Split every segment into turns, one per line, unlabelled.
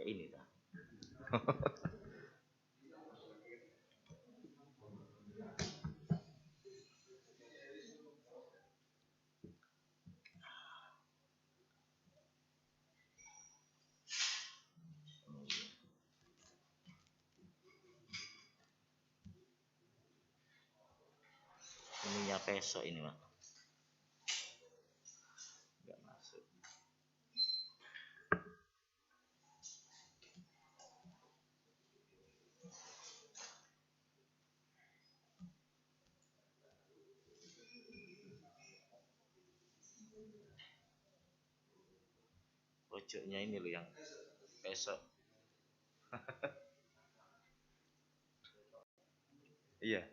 pakai ini dah. Ininya besok ini, Pak. Enggak masuk. Pojoknya ini loh yang besok. Iya.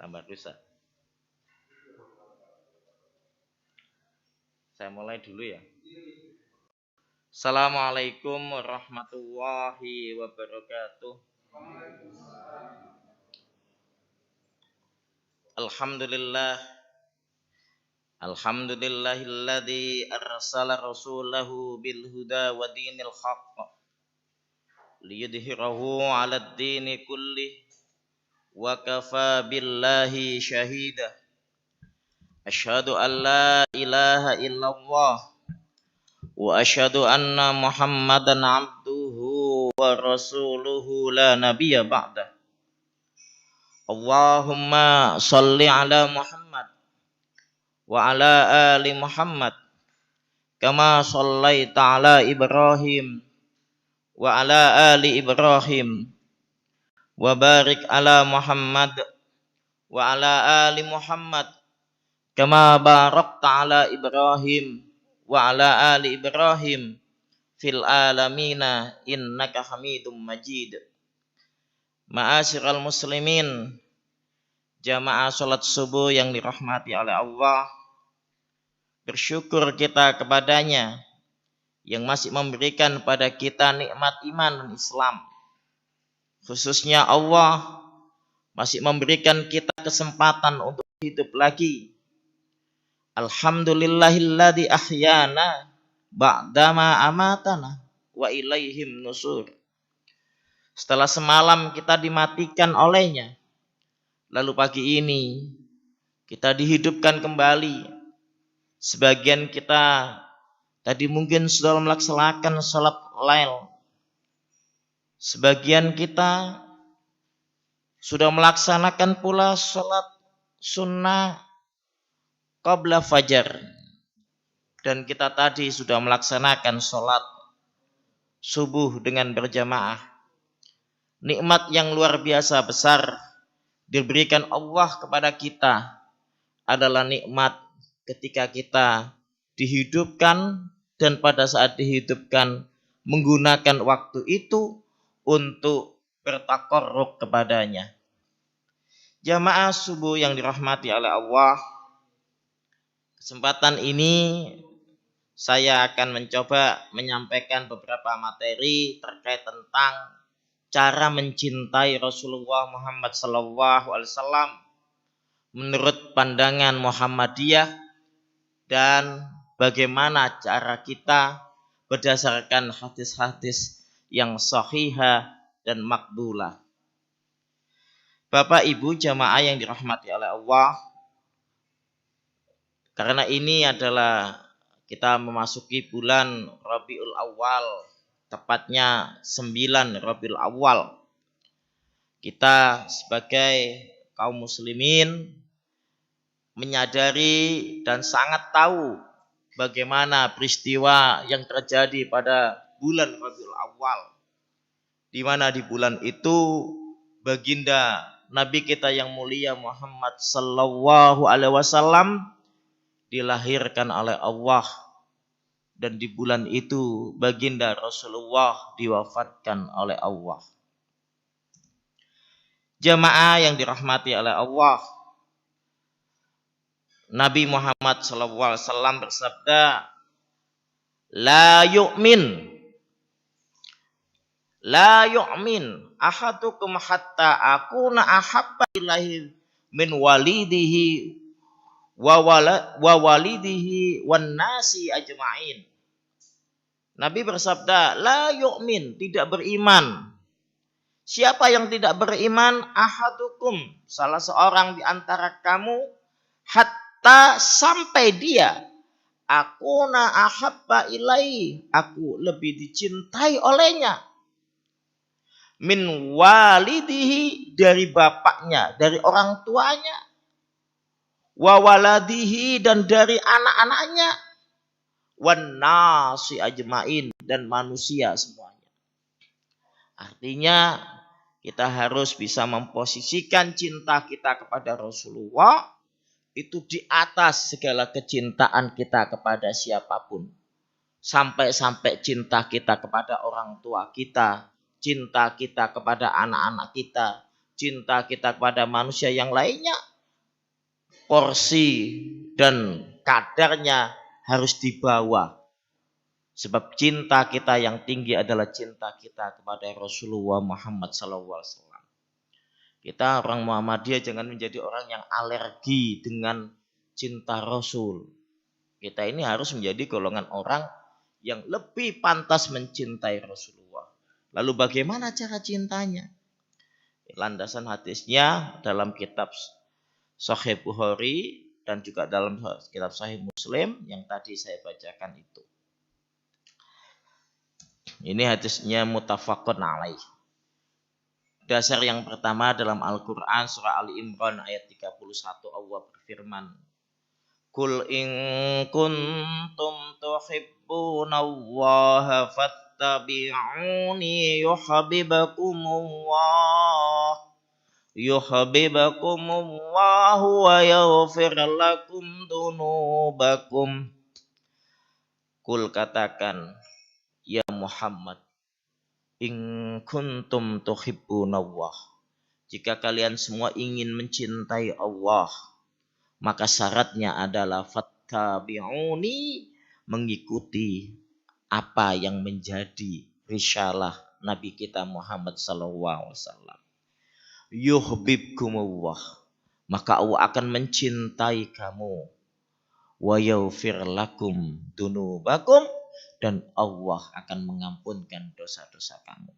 Tambah rusak. Saya mulai dulu ya. Assalamualaikum warahmatullahi wabarakatuh. Alhamdulillah. Alhamdulillahilladzi arsala rasulahu bil huda wa dinil haqq liyudhhirahu 'alad dini kullih wa kafa billahi syahida. Asyhadu an la ilaha illallah wa asyhadu anna Muhammadan 'abduhu wa rasuluhu la nabiyya ba'da. Allahumma shalli ala Muhammad wa ala ali Muhammad kama shallaita ala Ibrahim wa ala ali Ibrahim wa barik ala Muhammad wa ala ali Muhammad kama barakta ala Ibrahim wa ala ali Ibrahim fil alamina innaka Hamidum Majid. Ma'asyiral muslimin, jamaah salat subuh yang dirahmati oleh Allah, bersyukur kita kepadanya yang masih memberikan pada kita nikmat iman dan Islam. Khususnya Allah masih memberikan kita kesempatan untuk hidup lagi. Alhamdulillahilladzi ahyana ba'dama amatana wa ilaihim nusur. Setelah semalam kita dimatikan olehnya, lalu pagi ini kita dihidupkan kembali. Sebagian kita tadi mungkin sudah melaksanakan salat lail. Sebagian kita sudah melaksanakan pula salat sunnah qabla fajar. Dan kita tadi sudah melaksanakan salat subuh dengan berjamaah. Nikmat yang luar biasa besar diberikan Allah kepada kita adalah nikmat ketika kita dihidupkan dan pada saat dihidupkan menggunakan waktu itu untuk bertakarrub kepadanya. Jamaah subuh yang dirahmati oleh Allah, kesempatan ini saya akan mencoba menyampaikan beberapa materi terkait tentang cara mencintai Rasulullah Muhammad SAW menurut pandangan Muhammadiyah dan bagaimana cara kita berdasarkan hadis-hadis yang sahihah dan makbulah. Bapak Ibu jamaah yang dirahmati oleh Allah, karena ini adalah kita memasuki bulan Rabiul Awal, tepatnya 9 Rabiul Awal. Kita sebagai kaum muslimin menyadari dan sangat tahu bagaimana peristiwa yang terjadi pada bulan Rabiul Awal, di mana di bulan itu baginda Nabi kita yang mulia Muhammad sallallahu alaihi wasallam dilahirkan oleh Allah, dan di bulan itu baginda Rasulullah diwafatkan oleh Allah. Jamaah yang dirahmati oleh Allah, Nabi Muhammad SAW bersabda, La yu'min ahadukum hatta akuna ahabba ilaihi min walidihi wa walidihi wan nasi ajma'in. Nabi bersabda, la yu'min, tidak beriman. Siapa yang tidak beriman? Ahadukum, salah seorang di antara kamu, hatta sampai dia, akuna ahabba ilaihi, aku lebih dicintai olehnya, min walidihi, dari bapaknya, dari orang tuanya, wa waladihi, dan dari anak-anaknya, wan nasi ajmain, dan manusia semuanya. Artinya kita harus bisa memposisikan cinta kita kepada Rasulullah itu di atas segala kecintaan kita kepada siapapun. Sampai-sampai cinta kita kepada orang tua kita, cinta kita kepada anak-anak kita, cinta kita kepada manusia yang lainnya, porsi dan kadarnya harus dibawa. Sebab cinta kita yang tinggi adalah cinta kita kepada Rasulullah Muhammad SAW. Kita orang Muhammadiyah jangan menjadi orang yang alergi dengan cinta Rasul. Kita ini harus menjadi golongan orang yang lebih pantas mencintai Rasulullah. Lalu bagaimana cara cintanya? Landasan hadisnya dalam kitab Sahih Bukhari dan juga dalam kitab Sahih Muslim yang tadi saya bacakan itu. Ini hadisnya muttafaqun alaih. Dasar yang pertama dalam Al-Quran surah Ali Imran ayat 31, Allah berfirman, Qul in kuntum tuhibbunallaha fattabi'uni yuhibbukumullah wa yaghfir lakum dunubakum. Qul, katakan, ya Muhammad, in kuntum tuhibbunallah, jika kalian semua ingin mencintai Allah, maka syaratnya adalah fattabi'uni, mengikuti apa yang menjadi risalah Nabi kita Muhammad sallallahu alaihi wasallam. Yuhibbukumullah, maka Allah akan mencintai kamu. Wa yaghfir lakum dunubakum, dan Allah akan mengampunkan dosa-dosa kamu.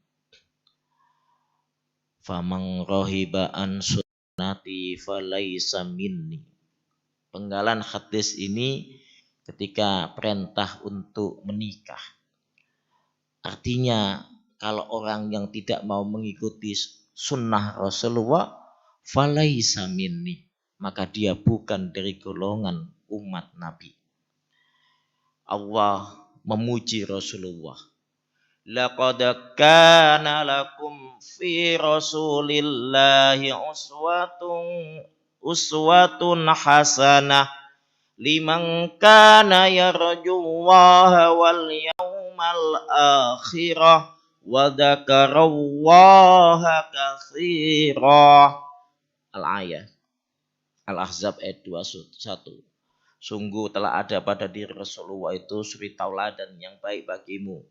Faman rahiba an sunnati falaisa minni. Penggalan hadis ini ketika perintah untuk menikah. Artinya kalau orang yang tidak mau mengikuti sunnah Rasulullah, falaisa minni, maka dia bukan dari golongan umat Nabi. Allah memuji Rasulullah. Laqad kana lakum fi Rasulillahi uswatun hasanah liman kana yarjullaha wal yawmal akhirah wa dzakarallaha katsira. Al-ayat Al-Ahzab ayat 21. Sungguh telah ada pada diri Rasulullah itu suri tauladan yang baik bagimu,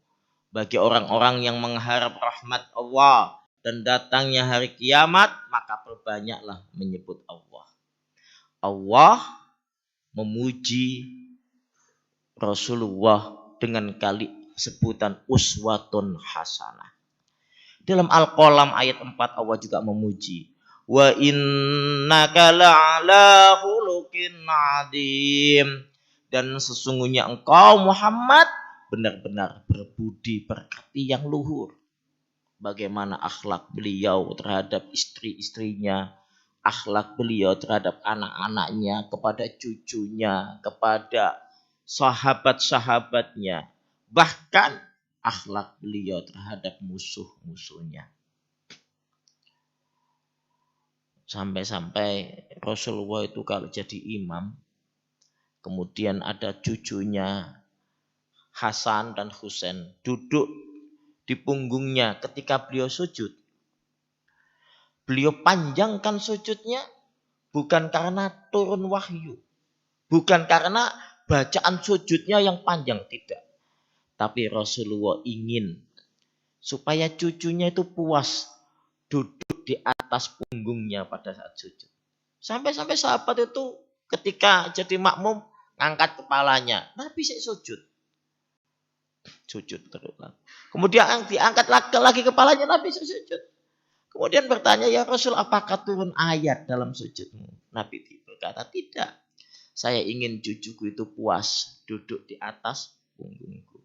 bagi orang-orang yang mengharap rahmat Allah dan datangnya hari kiamat, maka perbanyaklah menyebut Allah. Allah memuji Rasulullah dengan kali sebutan uswatun hasanah. Dalam Al-Qalam ayat 4 Allah juga memuji, wa innaka la'ala khuluqin 'adzim, dan sesungguhnya engkau Muhammad benar-benar berbudi pekerti yang luhur. bagaimana akhlak beliau terhadap istri-istrinya, akhlak beliau terhadap anak-anaknya, kepada cucunya, kepada sahabat-sahabatnya, bahkan akhlak beliau terhadap musuh-musuhnya. Sampai-sampai Rasulullah itu kalau jadi imam, kemudian ada cucunya Hasan dan Husain duduk di punggungnya ketika beliau sujud. Beliau panjangkan sujudnya bukan karena turun wahyu, bukan karena bacaan sujudnya yang panjang, tidak. Tapi Rasulullah ingin supaya cucunya itu puas duduk di atas punggungnya pada saat sujud. Sampai-sampai sahabat itu ketika jadi makmum ngangkat kepalanya, Nabi sih sujud terus. Kemudian diangkat lagi kepalanya, Nabi sujud. Kemudian bertanya, ya Rasul, apakah turun ayat dalam sujudmu? Nabi berkata, tidak. Saya ingin cucuku itu puas duduk di atas punggungku.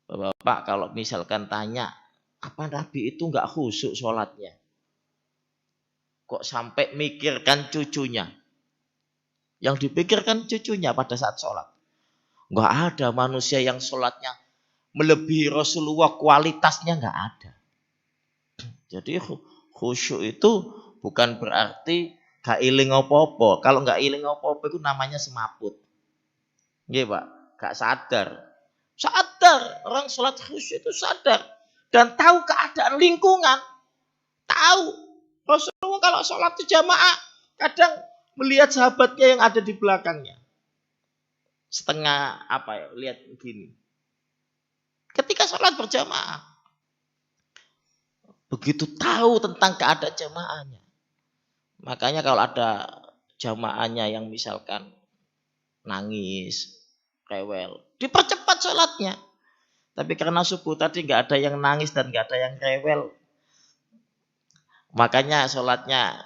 Bapak kalau misalkan tanya, apa Nabi itu enggak khusyuk sholatnya? Kok sampai mikirkan cucunya? Yang dipikirkan cucunya pada saat sholat. Enggak ada manusia yang sholatnya melebihi Rasulullah, kualitasnya enggak ada. Jadi khusyuk itu bukan berarti gak iling apa-apa. Kalau gak iling apa-apa itu namanya semaput. Nggih, Pak, gak sadar. Sadar, orang sholat khusyuk itu sadar dan tahu keadaan lingkungan. Tahu Rasulullah kalau sholat itu jamaah kadang melihat sahabatnya yang ada di belakangnya. Setengah lihat begini. Ketika sholat berjamaah, begitu tahu tentang keadaan jamaahnya. Makanya kalau ada jamaahnya yang misalkan nangis, rewel, dipercepat sholatnya. Tapi karena subuh tadi nggak ada yang nangis dan nggak ada yang rewel, makanya sholatnya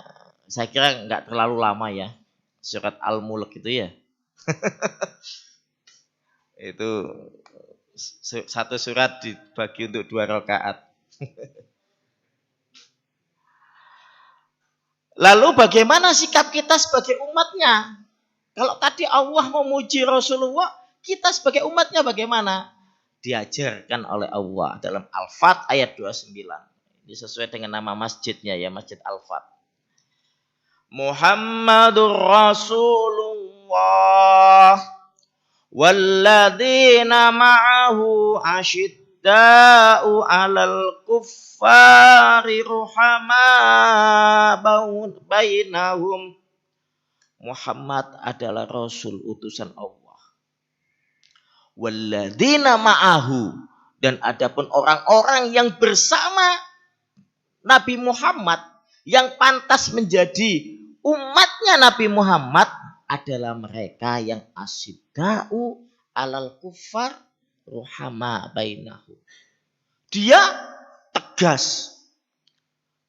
saya kira nggak terlalu lama ya. Surat Al-Mulk itu ya. Itu satu surat dibagi untuk 2 rakaat. Lalu bagaimana sikap kita sebagai umatnya? Kalau tadi Allah memuji Rasulullah, kita sebagai umatnya bagaimana? Diajarkan oleh Allah dalam Al-Fat ayat 29. Ini sesuai dengan nama masjidnya ya, Masjid Al-Fat. Muhammadur Rasulullah walladzina ma'ahu asyidda'u 'alal kuffari ruhamaa bainahum. Muhammad adalah Rasul utusan Allah. Walladzina ma'ahu, dan adapun orang-orang yang bersama Nabi Muhammad yang pantas menjadi umatnya Nabi Muhammad adalah mereka yang asyidda'u 'alal kuffar ruhama bainahu. Dia tegas,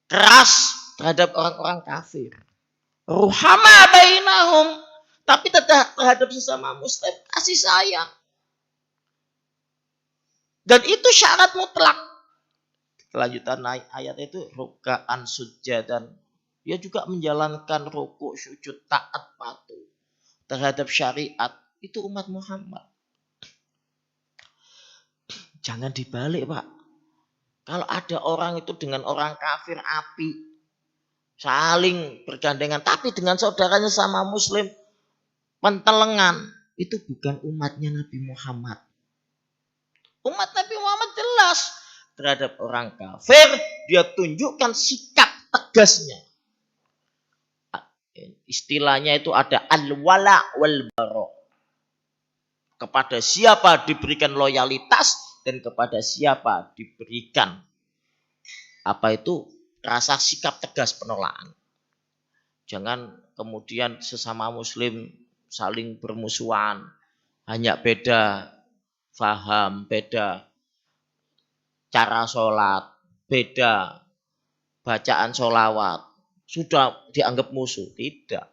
keras terhadap orang-orang kafir. Ruhama bainahum, tapi terhadap sesama muslim kasih sayang. Dan itu syarat mutlak. Kelanjutan ayat itu ruka'an sujadan. Dia juga menjalankan rukuk, sujud, taat, patuh terhadap syariat. Itu umat Muhammad. Jangan dibalik, Pak. Kalau ada orang itu dengan orang kafir api, saling bergandengan, tapi dengan saudaranya sama muslim pentelengan, itu bukan umatnya Nabi Muhammad. Umat Nabi Muhammad jelas terhadap orang kafir, dia tunjukkan sikap tegasnya. Istilahnya itu ada al-wala wal bara. Kepada siapa diberikan loyalitas dan kepada siapa diberikan rasa sikap tegas penolakan. Jangan kemudian sesama muslim saling bermusuhan, hanya beda faham, beda cara sholat, beda bacaan sholawat, sudah dianggap musuh. Tidak.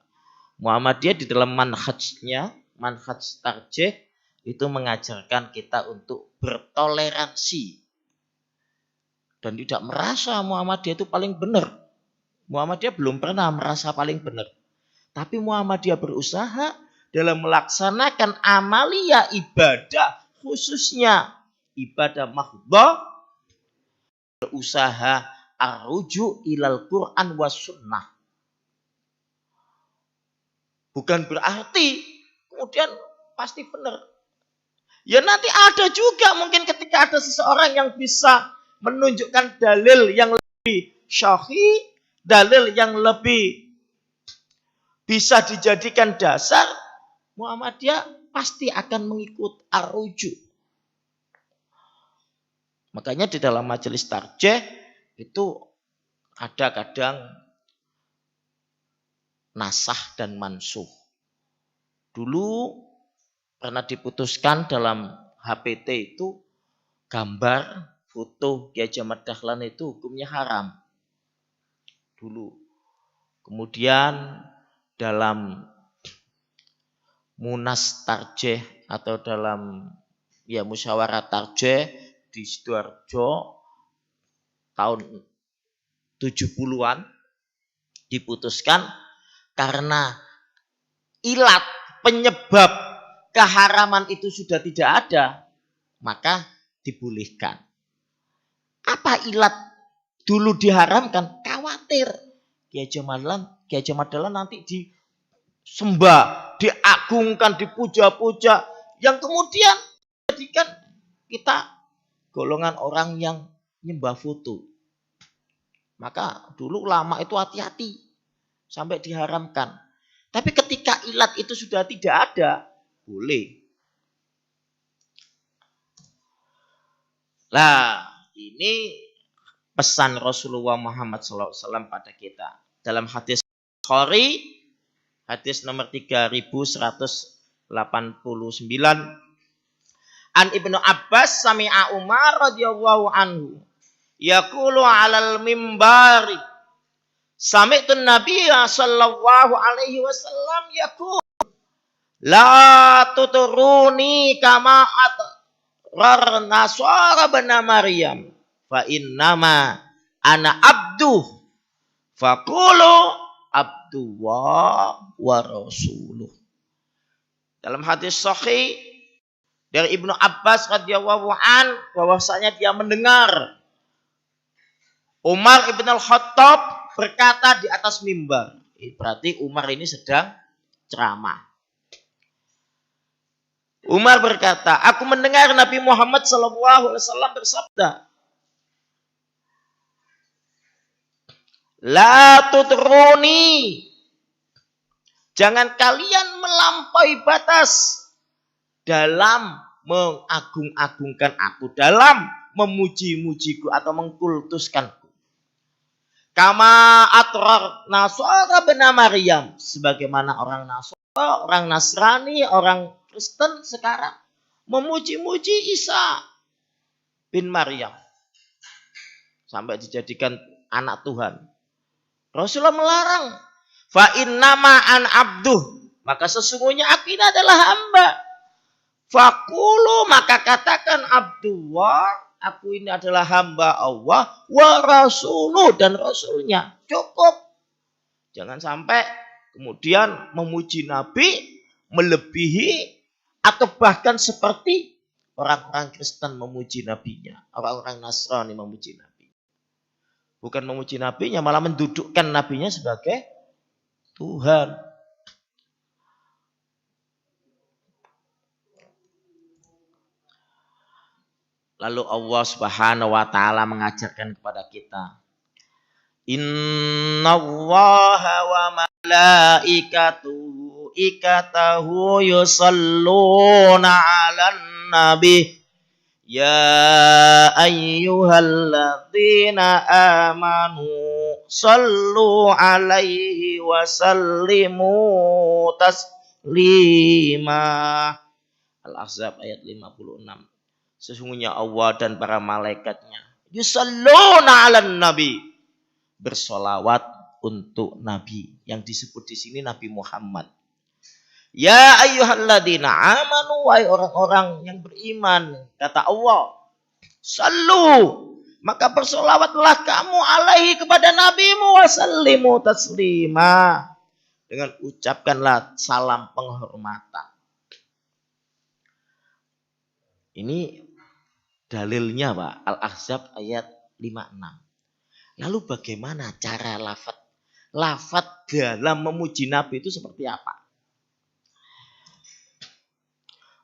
Muhammadiyah di dalam manhajnya, manhaj tarjih, itu mengajarkan kita untuk bertoleransi. dan tidak merasa Muhammadiyah itu paling benar. Muhammadiyah belum pernah merasa paling benar. Tapi Muhammadiyah berusaha dalam melaksanakan amalia ibadah, khususnya ibadah mahdhah, berusaha arruju ilal Quran was sunnah. Bukan berarti kemudian pasti benar. Ya nanti ada juga mungkin ketika ada seseorang yang bisa menunjukkan dalil yang lebih syahih, dalil yang lebih bisa dijadikan dasar, Muhammadiyah pasti akan mengikut arruju. Makanya di dalam majelis tarjih itu ada kadang nasah dan mansuh. Dulu pernah diputuskan dalam HPT itu gambar, foto Kiai Haji Ahmad Dahlan itu hukumnya haram. Dulu. Kemudian dalam munas tarjih atau dalam musyawarah tarjih di Sidoarjo tahun 70-an diputuskan karena ilat penyebab keharaman itu sudah tidak ada, maka dibolehkan. Apa ilat dulu diharamkan? Khawatir Kiai Haji Ahmad Dahlan nanti disembah, diagungkan, dipuja-puja, yang kemudian jadikan kita golongan orang yang nyembah foto. Maka dulu ulama itu hati-hati sampai diharamkan. Tapi ketika ilat itu sudah tidak ada, boleh. Nah, ini pesan Rasulullah Muhammad SAW pada kita. Dalam hadis Bukhari, hadis nomor 3189, An Ibnu Abbas sami'a Umar radhiyallahu anhu yaqulu 'alal mimbari sami'tun nabiyya sallallahu alaihi wasallam yaqul la tuturuni kama atrar nasara bana Maryam fa innama ana abdu faqulu abdullah wa rasuluh. Dalam hadis sahih dari Ibnu Abbas radhiyallahu an bahwasanya dia mendengar Umar ibn al-Khattab berkata di atas mimbar. Berarti Umar ini sedang ceramah. Umar berkata, aku mendengar Nabi Muhammad SAW bersabda, la tutruni, jangan kalian melampaui batas dalam mengagung-agungkan aku, dalam memuji-mujiku atau mengkultuskanku. Kama atrar Nasara bena Maryam, sebagaimana orang Nasara, orang Nasrani, orang Kristen sekarang memuji-muji Isa bin Maryam sampai dijadikan anak Tuhan. Rasulullah melarang. Fa innama an abduh, maka sesungguhnya aku ini adalah hamba. Fakulu, maka katakan Abdullah, aku ini adalah hamba Allah, wa rasuluh, dan rasulnya. Cukup. Jangan sampai kemudian memuji Nabi melebihi atau bahkan seperti orang-orang Kristen memuji nabinya, orang-orang Nasrani memuji Nabi. Bukan memuji nabinya, malah mendudukkan nabinya sebagai Tuhan. Lalu Allah Subhanahu wa taala mengajarkan kepada kita, Innallaha wa malaikatahu yusalluna 'alan nabi ya ayyuhalladzina amanu sallu 'alaihi wa sallimu taslima. Al-Ahzab ayat 56. Sesungguhnya Allah dan para malaikatnya yusalluna 'alan nabi, bersolawat untuk Nabi, yang disebut di sini Nabi Muhammad. Ya ayyuhalladzina amanu, wahai orang-orang yang beriman, kata Allah, sallu, Maka bersolawatlah kamu alaihi kepada nabimu wasallimu taslima. Dengan ucapkanlah salam penghormatan. Ini dalilnya Pak. Al-Ahzab ayat 56. Lalu bagaimana cara lafaz? Lafaz dalam memuji Nabi itu seperti apa?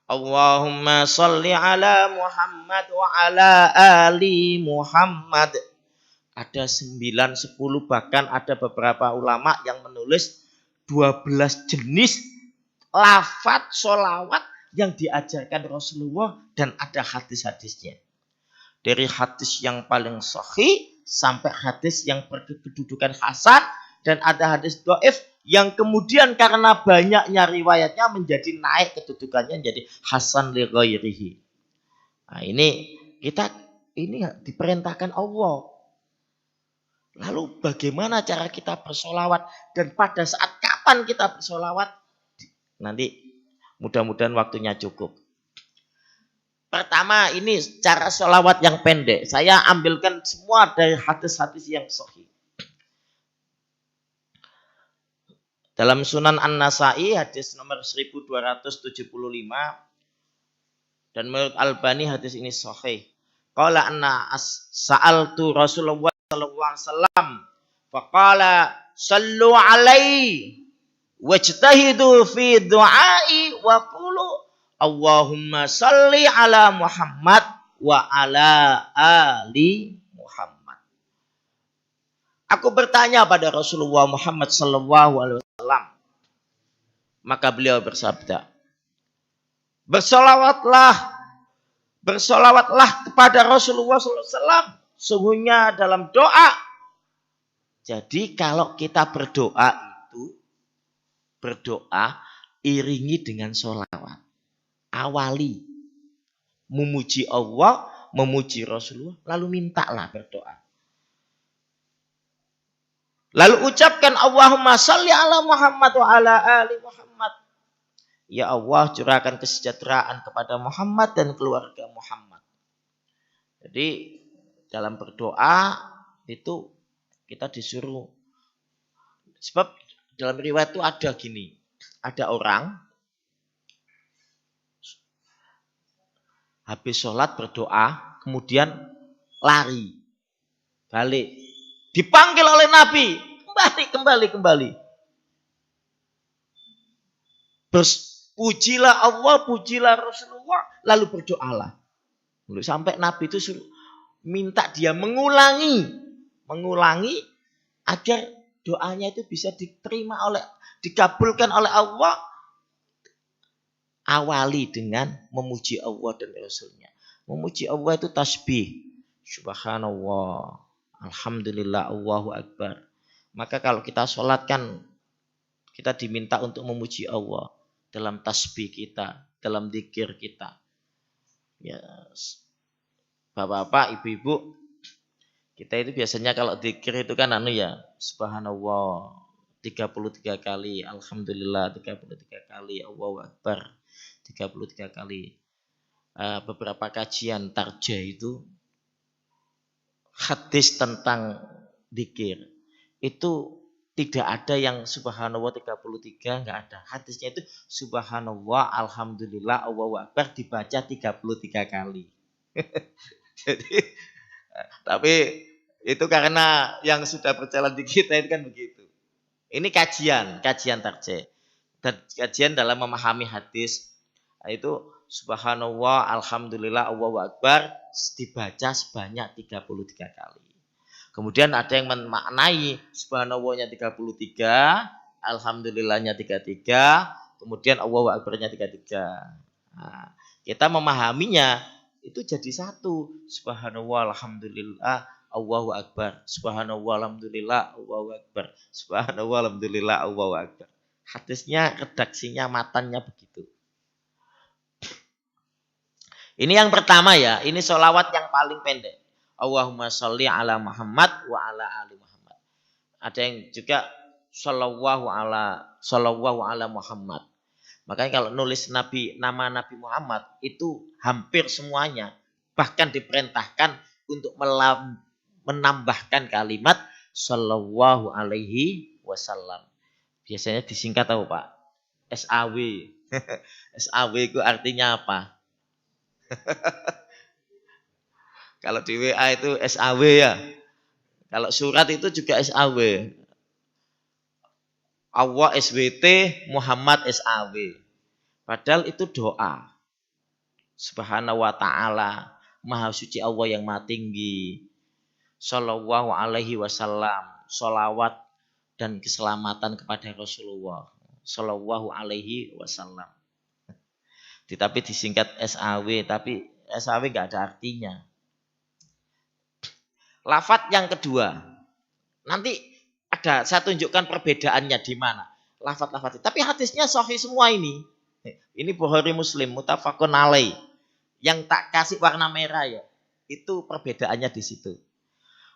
Allahumma salli ala Muhammad wa ala ali Muhammad. Ada 9, 10, bahkan ada beberapa ulama yang menulis 12 jenis lafaz sholawat yang diajarkan Rasulullah dan ada hadis-hadisnya. Dari hadis yang paling sahih sampai hadis yang berkedudukan hasan dan ada hadis dhaif yang kemudian karena banyaknya riwayatnya menjadi naik kedudukannya menjadi hasan li ghairihi. Nah, ini diperintahkan Allah. Lalu bagaimana cara kita bersolawat dan pada saat kapan kita bersolawat? Nanti mudah-mudahan waktunya cukup. Pertama ini cara solawat yang pendek. Saya ambilkan semua dari hadis-hadis yang sahih. Dalam Sunan An-Nasa'i hadis nomor 1275 dan menurut Albani hadis ini sahih. Qala anna sa'altu Rasulullah sallallahu alaihi wasallam faqala sallu alaihi wajtahidu fi du'ai wa qulu Allahumma salli ala Muhammad wa ala ali Muhammad. Aku bertanya pada Rasulullah Muhammad sallallahu alaihi wasallam. Maka beliau bersabda, bersolawatlah kepada Rasulullah sallallahu alaihi wasallam. Sungguhnya dalam doa. Jadi kalau kita berdoa iringi dengan sholawat. Awali memuji Allah, memuji Rasulullah, lalu mintalah berdoa. Lalu ucapkan Allahumma salli ala Muhammad wa ala ali Muhammad. Ya Allah, curahkan kesejahteraan kepada Muhammad dan keluarga Muhammad. Jadi dalam berdoa itu kita disuruh. Sebab dalam riwayat itu ada gini. Ada orang habis sholat berdoa, kemudian lari, balik, dipanggil oleh Nabi, kembali. Pujilah Allah, pujilah Rasulullah, lalu berdoalah. Sampai Nabi itu suruh minta dia mengulangi agar doanya itu bisa dikabulkan oleh Allah. Awali dengan memuji Allah dan Rasulnya. Memuji Allah itu tasbih. Subhanallah. Alhamdulillah. Allahu Akbar. Maka kalau kita sholat kan kita diminta untuk memuji Allah. Dalam tasbih kita. Dalam dzikir kita. Ya, Bapak-bapak, ibu-ibu. Kita itu biasanya kalau dzikir itu kan Subhanallah 33 kali. Alhamdulillah 33 kali. Allahu Akbar 33 kali. Beberapa kajian tarjah itu hadis tentang dzikir itu tidak ada yang subhanallah 33, enggak ada. Hadisnya itu subhanallah, alhamdulillah, Allahu Akbar dibaca 33 kali. Jadi tapi itu karena yang sudah berjalan di kita itu kan begitu. Ini kajian tarjah. Dan kajian dalam memahami hadis. Itu subhanallah, alhamdulillah, Allahu Akbar dibaca sebanyak 33 kali. Kemudian ada yang memaknai subhanallahnya 33, alhamdulillahnya 33, kemudian Allahu Akbarnya 33. Nah, kita memahaminya itu jadi satu. Subhanallah, alhamdulillah, Allahu Akbar. Subhanallah, alhamdulillah, Allahu Akbar. Subhanallah, alhamdulillah, Allahu Akbar. Hadisnya, redaksinya, matannya begitu. Ini yang pertama ya, ini sholawat yang paling pendek. Allahumma sholli ala Muhammad wa ala ali Muhammad. Ada yang juga sallallahu ala Muhammad. Makanya kalau nulis nama Nabi Muhammad itu hampir semuanya. Bahkan diperintahkan untuk menambahkan kalimat sallallahu alaihi wasallam. Biasanya disingkat apa Pak? SAW. SAW itu artinya apa? Kalau di WA itu SAW ya. Kalau surat itu juga SAW. Allah SWT, Muhammad SAW. Padahal itu doa. Subhanahu wa ta'ala. Maha suci Allah yang maha tinggi. Sallallahu alaihi wasallam. Salawat dan keselamatan kepada Rasulullah. Sallallahu alaihi wasallam. Tapi disingkat SAW. Tapi SAW nggak ada artinya. Lafadz yang kedua. Nanti saya tunjukkan perbedaannya di mana. Lafadz. Tapi hadisnya sahih semua ini. Ini Bukhari Muslim, muttafaqun alaih. Yang tak kasih warna merah ya. Itu perbedaannya di situ.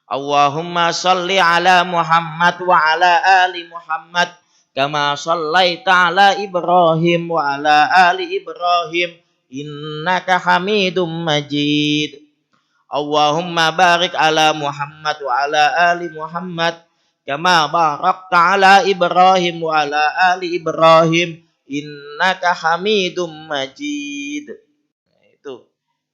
Allahumma sholli ala Muhammad wa ala ali Muhammad. Kama shallaita ala Ibrahim wa ala ali Ibrahim. Innaka hamidum majid. Allahumma barik ala Muhammad wa ala ali Muhammad kama barakta ala Ibrahim wa ala ali Ibrahim innaka hamidum majid.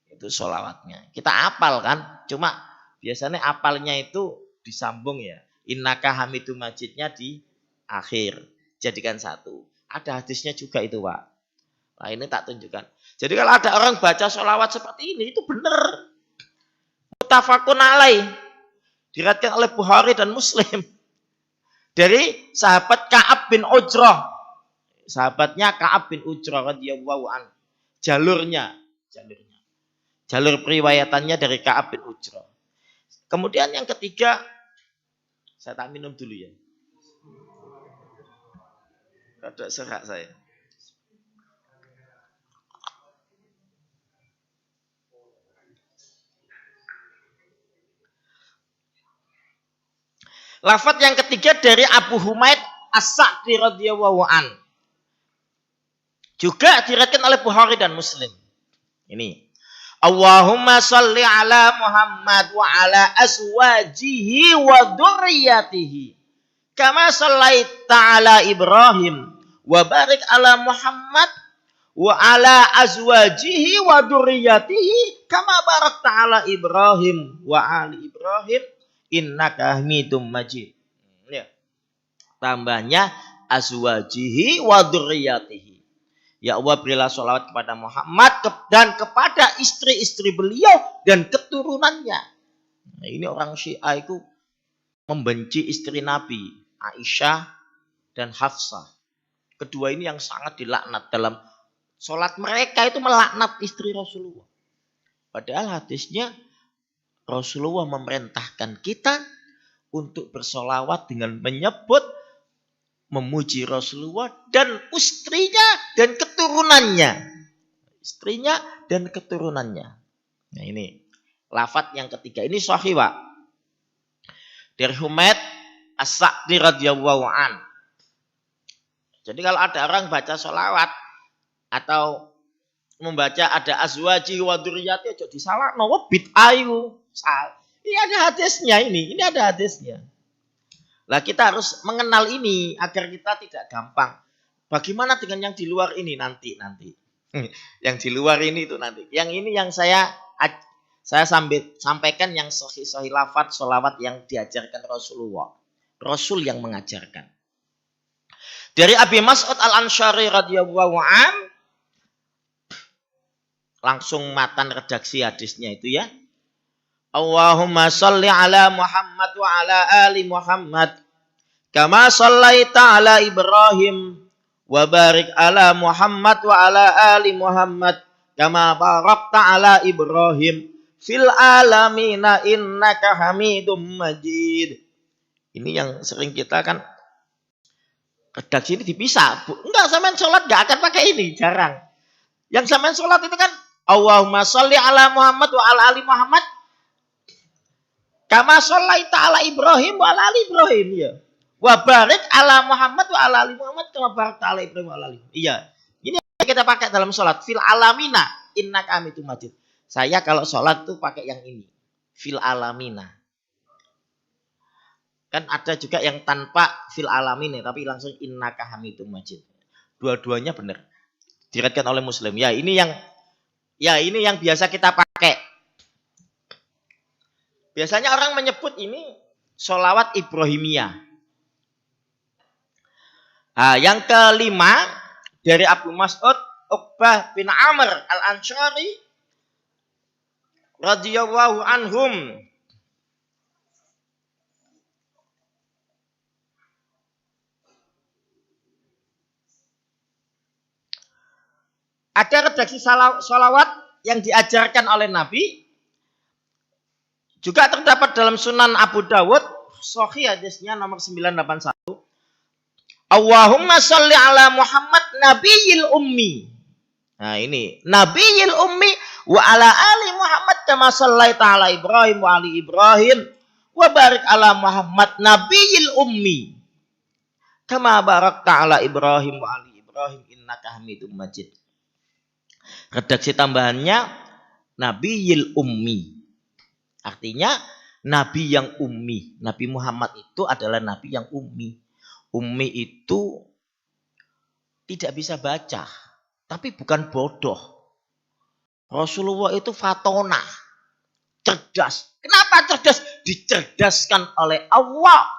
Itu sholawatnya. Kita hafal kan? Cuma biasanya hafalnya itu disambung ya. Innaka hamidum majidnya di akhir. Jadikan satu. Ada hadisnya juga itu Pak. Nah ini tak tunjukkan. Jadi kalau ada orang baca sholawat seperti ini itu benar. Muttafaqun alaih. Diriwayatkan oleh Bukhari dan Muslim. Dari sahabat Ka'ab bin Ujrah. Sahabatnya Ka'ab bin Ujrah radhiyallahu anhu. Jalur periwayatannya dari Ka'ab bin Ujrah. Kemudian yang ketiga, saya tak minum dulu ya. Ada serak saya. Lafadz yang ketiga dari Abu Humaid As-Sa'di radhiyallahu an. Juga diriwayatkan oleh Bukhari dan Muslim. Ini. Allahumma sholli ala Muhammad wa ala azwajihi wa dzurriyyatihi. Kama shallaita ala Ibrahim wa barik ala Muhammad wa ala azwajihi wa dzurriyyatihi kama barakta ala Ibrahim wa ali Ibrahim. Innaka hamidum majid. Ya. Tambahnya azwajihi wa dzurriyyatihi. Ya Allah berilah sholawat kepada Muhammad dan kepada istri-istri beliau dan keturunannya. Nah, ini orang Syiah itu membenci istri Nabi Aisyah dan Hafsah. Kedua ini yang sangat dilaknat dalam sholat mereka itu melaknat istri Rasulullah. Padahal hadisnya Rasulullah memerintahkan kita untuk bersolawat dengan menyebut, memuji Rasulullah dan istrinya dan keturunannya. Istrinya dan keturunannya. Nah ini lafadz yang ketiga. Ini sahih Pak. Dari Humaid As-Sa'di radhiyallahu an. Jadi kalau ada orang baca solawat atau membaca ada azwaji wa dzurriyyati aja disalahno bid'ah iku. Ini ada hadisnya ini ada hadisnya. Lah kita harus mengenal ini agar kita tidak gampang. Bagaimana dengan yang di luar ini nanti. Yang di luar ini itu nanti. Yang ini yang saya sampaikan yang sahih lafadz sholawat yang diajarkan Rasulullah. Rasul yang mengajarkan. Dari Abi Mas'ud Al-Ansyari radhiyallahu an, langsung matan redaksi hadisnya itu ya. Allahumma sholli ala Muhammad wa ala ali Muhammad kama shallaita ala Ibrahim wa barik ala Muhammad wa ala ali Muhammad kama barakta ala Ibrahim fil alamina innaka hamidum majid. Ini yang sering kita kan redaksi ini dipisah. Enggak, sampean sholat enggak akan pakai ini, jarang. Yang sampean sholat itu kan Allahumma sholli ala Muhammad wa ala ali Muhammad kama shallaita ala Ibrahim wa ala ali Ibrahim ya. Wa barik ala Muhammad wa ala ali Muhammad kama barakta ala Ibrahim wa ala ali. Iya. Ini yang kita pakai dalam sholat. Fil alamina innaka hamidum majid. Saya kalau sholat tuh pakai yang ini. fil alamina. Kan ada juga yang tanpa fil alamin tapi langsung innaka hamidum majid. Dua-duanya benar. Diriwayatkan oleh Muslim. Ya, ini yang biasa kita pakai. Biasanya orang menyebut ini sholawat Ibrahimiyah. Nah, yang kelima dari Abu Mas'ud Uqbah bin Amr al-Ansyari radhiyallahu anhum. Ada redaksi sholawat yang diajarkan oleh Nabi. Juga terdapat dalam Sunan Abu Dawud. Sahih hadisnya nomor 981. Allahumma sholli ala Muhammad nabiyil ummi. Nah ini. Nabiyil ummi wa ala ali Muhammad kama shallaita ala Ibrahim wa ali Ibrahim. Wa barik ala Muhammad nabiyil ummi. Kama barakta ala Ibrahim wa ali Ibrahim innaka hamidum majid. Redaksi tambahannya Nabiyil ummi. Artinya nabi yang ummi. Nabi Muhammad itu adalah nabi yang ummi. Ummi itu tidak bisa baca, tapi bukan bodoh. Rasulullah itu fatona, cerdas. Kenapa cerdas? Dicerdaskan oleh Allah.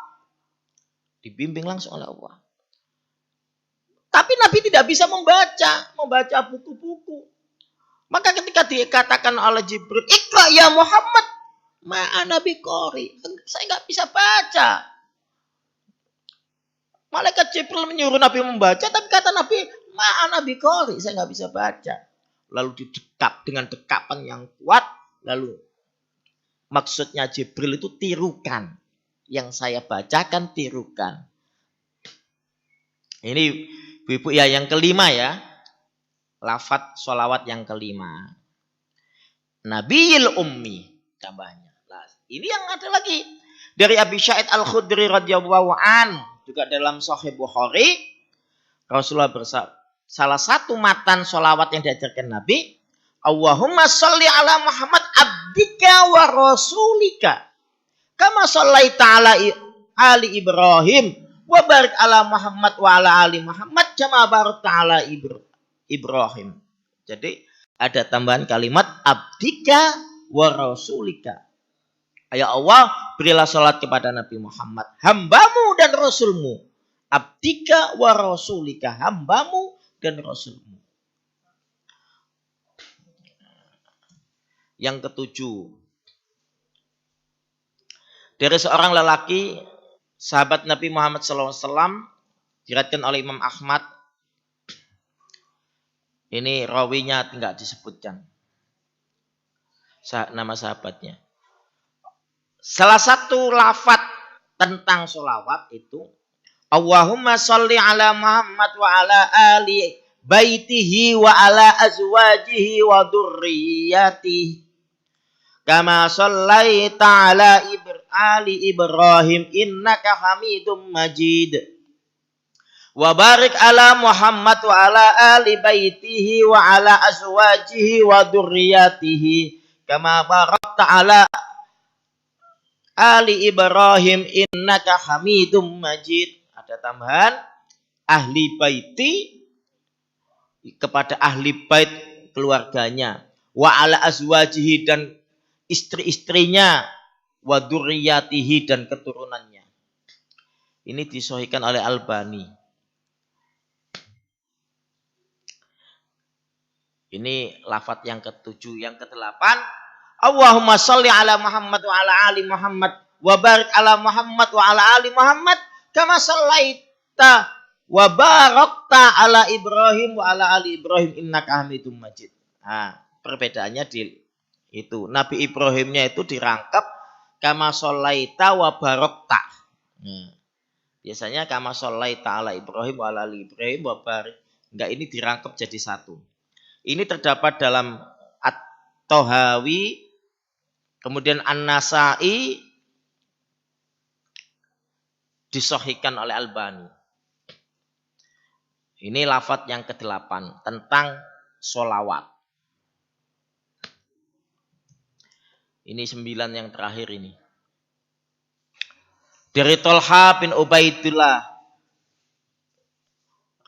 Dibimbing langsung oleh Allah. Tapi Nabi tidak bisa membaca buku-buku. Maka ketika dikatakan oleh Jibril, Iqra ya Muhammad, ma'ana biqori. Saya nggak bisa baca. Malaikat Jibril menyuruh Nabi membaca, tapi kata Nabi, ma'ana biqori. Saya nggak bisa baca. Lalu didekap dengan dekapan yang kuat. Lalu maksudnya Jibril itu tirukan. Yang saya bacakan tirukan. Ini ibu ya yang kelima ya. Lafadz sholawat yang kelima. Nabiyil ummi. Tambahnya. Nah, ini yang ada lagi. Dari Abi Sa'id Al-Khudri radhiyallahu an. Juga dalam Sahih Bukhari. Rasulullah bersabda. Salah satu matan sholawat yang diajarkan Nabi. Allahumma sholli ala Muhammad abdika wa rasulika. Kama shallaita ala ali Ibrahim. Wa barik ala Muhammad wa ala ali Muhammad. Kama barakta ala Ibrahim. Jadi ada tambahan kalimat abdika wa rasulika. Ya Allah, berilah salat kepada Nabi Muhammad, hambamu dan rasulmu. Abdika wa rasulika, hambamu dan rasulmu. Yang ketujuh. Dari seorang lelaki sahabat Nabi Muhammad SAW diriwayatkan oleh Imam Ahmad. Ini rawinya tidak disebutkan nama sahabatnya. Salah satu lafaz tentang sholawat itu Allahumma sholli ala Muhammad wa ala ali baitihi wa ala azwajihi wa dzurriyyatihi kama shallaita ala ali Ibrahim innaka Hamidum Majid. Wa barik ala Muhammad wa ala ali baitihi wa ala azwajihi wa dzurriyyatihi kama barakta ala ali Ibrahim innaka Hamidum Majid. Ada tambahan ahli baiti kepada ahli bait keluarganya, wa ala azwajihi dan istri-istrinya, wa dzurriyyatihi dan keturunannya. Ini disahihkan oleh Albani. Ini lafaz yang ketujuh. Yang kedelapan, Allahumma sholli ala Muhammad wa ala ali Muhammad wa barik ala Muhammad wa ala ali Muhammad kama shallaita wa barakta ala Ibrahim wa ala ali Ibrahim innaka Hamidum Majid. Nah, perbedaannya di itu. Nabi Ibrahimnya itu dirangkap kama shallaita wa barakta. Biasanya kama shallaita ala Ibrahim wa ala ali Ibrahim wa barik. Enggak, ini dirangkap jadi satu. Ini terdapat dalam At-Tahawi, kemudian An-Nasai, disahihkan oleh Albani. Ini lafaz yang ke-8 tentang sholawat. Ini 9 yang terakhir ini. Dari Tolha bin Ubaidillah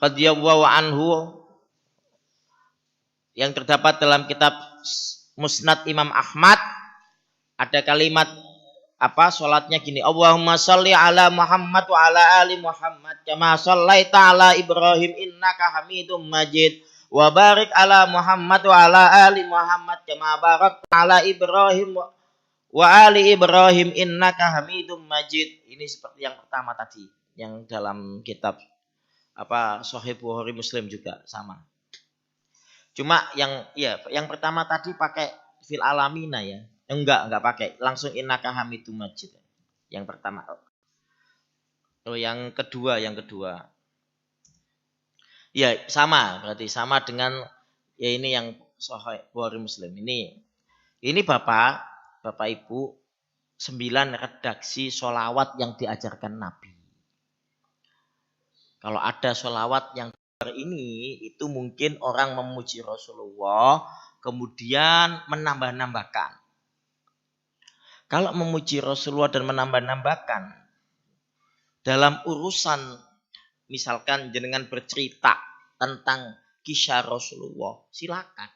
radhiyallahu anhu yang terdapat dalam kitab Musnad Imam Ahmad, ada kalimat salatnya gini, Allahumma sholli ala Muhammad wa ala ali Muhammad kama shallaita ala Ibrahim innaka Hamidum Majid wa barik ala Muhammad wa ala ali Muhammad kama barakta ala Ibrahim wa ali Ibrahim innaka Hamidum Majid. Ini seperti yang pertama tadi, yang dalam kitab Sahih Bukhari Muslim juga sama. Cuma yang pertama tadi pakai fil alamina ya. Enggak pakai. Langsung innaka Hamidum Majid. Yang pertama. Yang kedua. Ya, sama, berarti sama dengan ini yang Sahih Bukhari Muslim. Ini Bapak Ibu 9 redaksi sholawat yang diajarkan Nabi. Kalau ada sholawat yang ini itu mungkin orang memuji Rasulullah kemudian menambah-nambahkan. Kalau memuji Rasulullah dan menambah-nambahkan dalam urusan misalkan jenengan bercerita tentang kisah Rasulullah, silakan.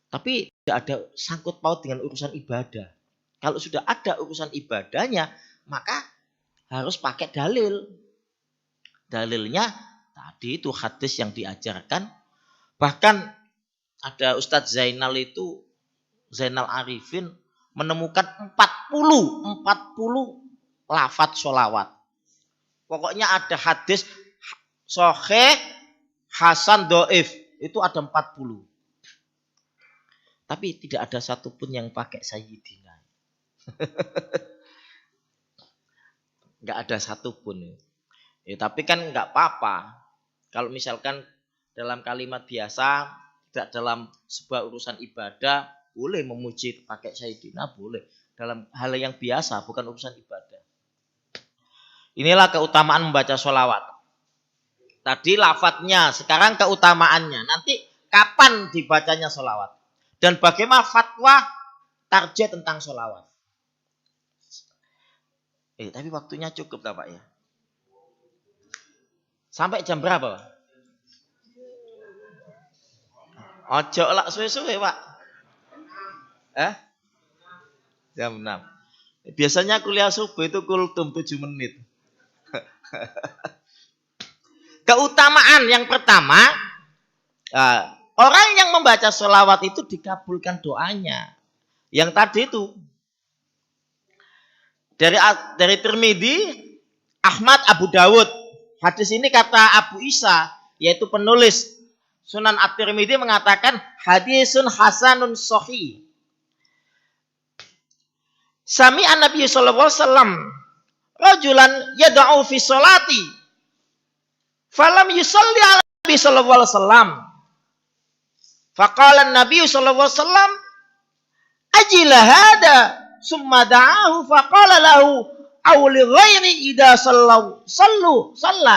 Tapi tidak ada sangkut paut dengan urusan ibadah. Kalau sudah ada urusan ibadahnya, maka harus pakai dalil. Dalilnya tadi itu hadis yang diajarkan. Bahkan ada Ustadz Zainal Arifin menemukan 40 lafadz sholawat. Pokoknya ada hadis sahih, hasan, doif. Itu ada 40. Tapi tidak ada satupun yang pakai Sayyidina. Enggak ada satupun. Ya, tapi kan enggak apa-apa. Kalau misalkan dalam kalimat biasa, tidak dalam sebuah urusan ibadah, boleh memuji pakai Sayyidina, boleh. Dalam hal yang biasa, bukan urusan ibadah. Inilah keutamaan membaca sholawat. Tadi lafadznya, sekarang keutamaannya. Nanti kapan dibacanya sholawat? Dan bagaimana fatwa tarjih tentang sholawat? Tapi waktunya cukup Pak ya? Sampai jam berapa? Ojo lah suwe-suwe Pak. Jam 6. Biasanya kuliah subuh itu kultum 7 menit. Keutamaan yang pertama, orang yang membaca sholawat itu dikabulkan doanya. Yang tadi itu dari Tirmidzi, Ahmad, Abu Dawud. Hadis ini kata Abu Isa, yaitu penulis Sunan At-Tirmidzi mengatakan hadisun hasanun sahih. Sami'an Nabi sallallahu alaihi wasallam rajulan yad'u fi sholati falam yusalli ala Nabi sallallahu alaihi wasallam. Faqala Nabi sallallahu alaihi wasallam ajila hada summa da'ahu faqala lahu aw li ghairi idza salla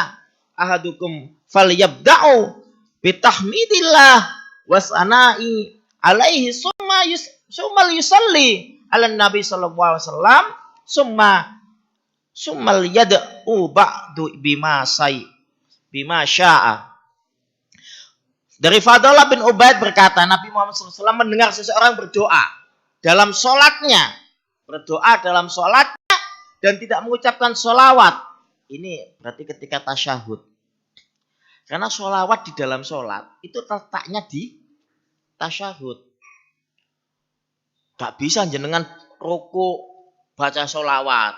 ahadukum falyabda'u bitahmidillah wasana'i alaihi summa yusalli ala Nabi sallallahu alaihi wasallam summa yad'u ba'du bima sya'a. Dari Fadhalah bin Ubaid berkata, Nabi Muhammad SAW mendengar seseorang berdoa dalam sholatnya, dan tidak mengucapkan sholawat. Ini berarti ketika tasyahud. Karena sholawat di dalam sholat itu letaknya di tasyahud. Gak bisa jenengan ruku baca sholawat,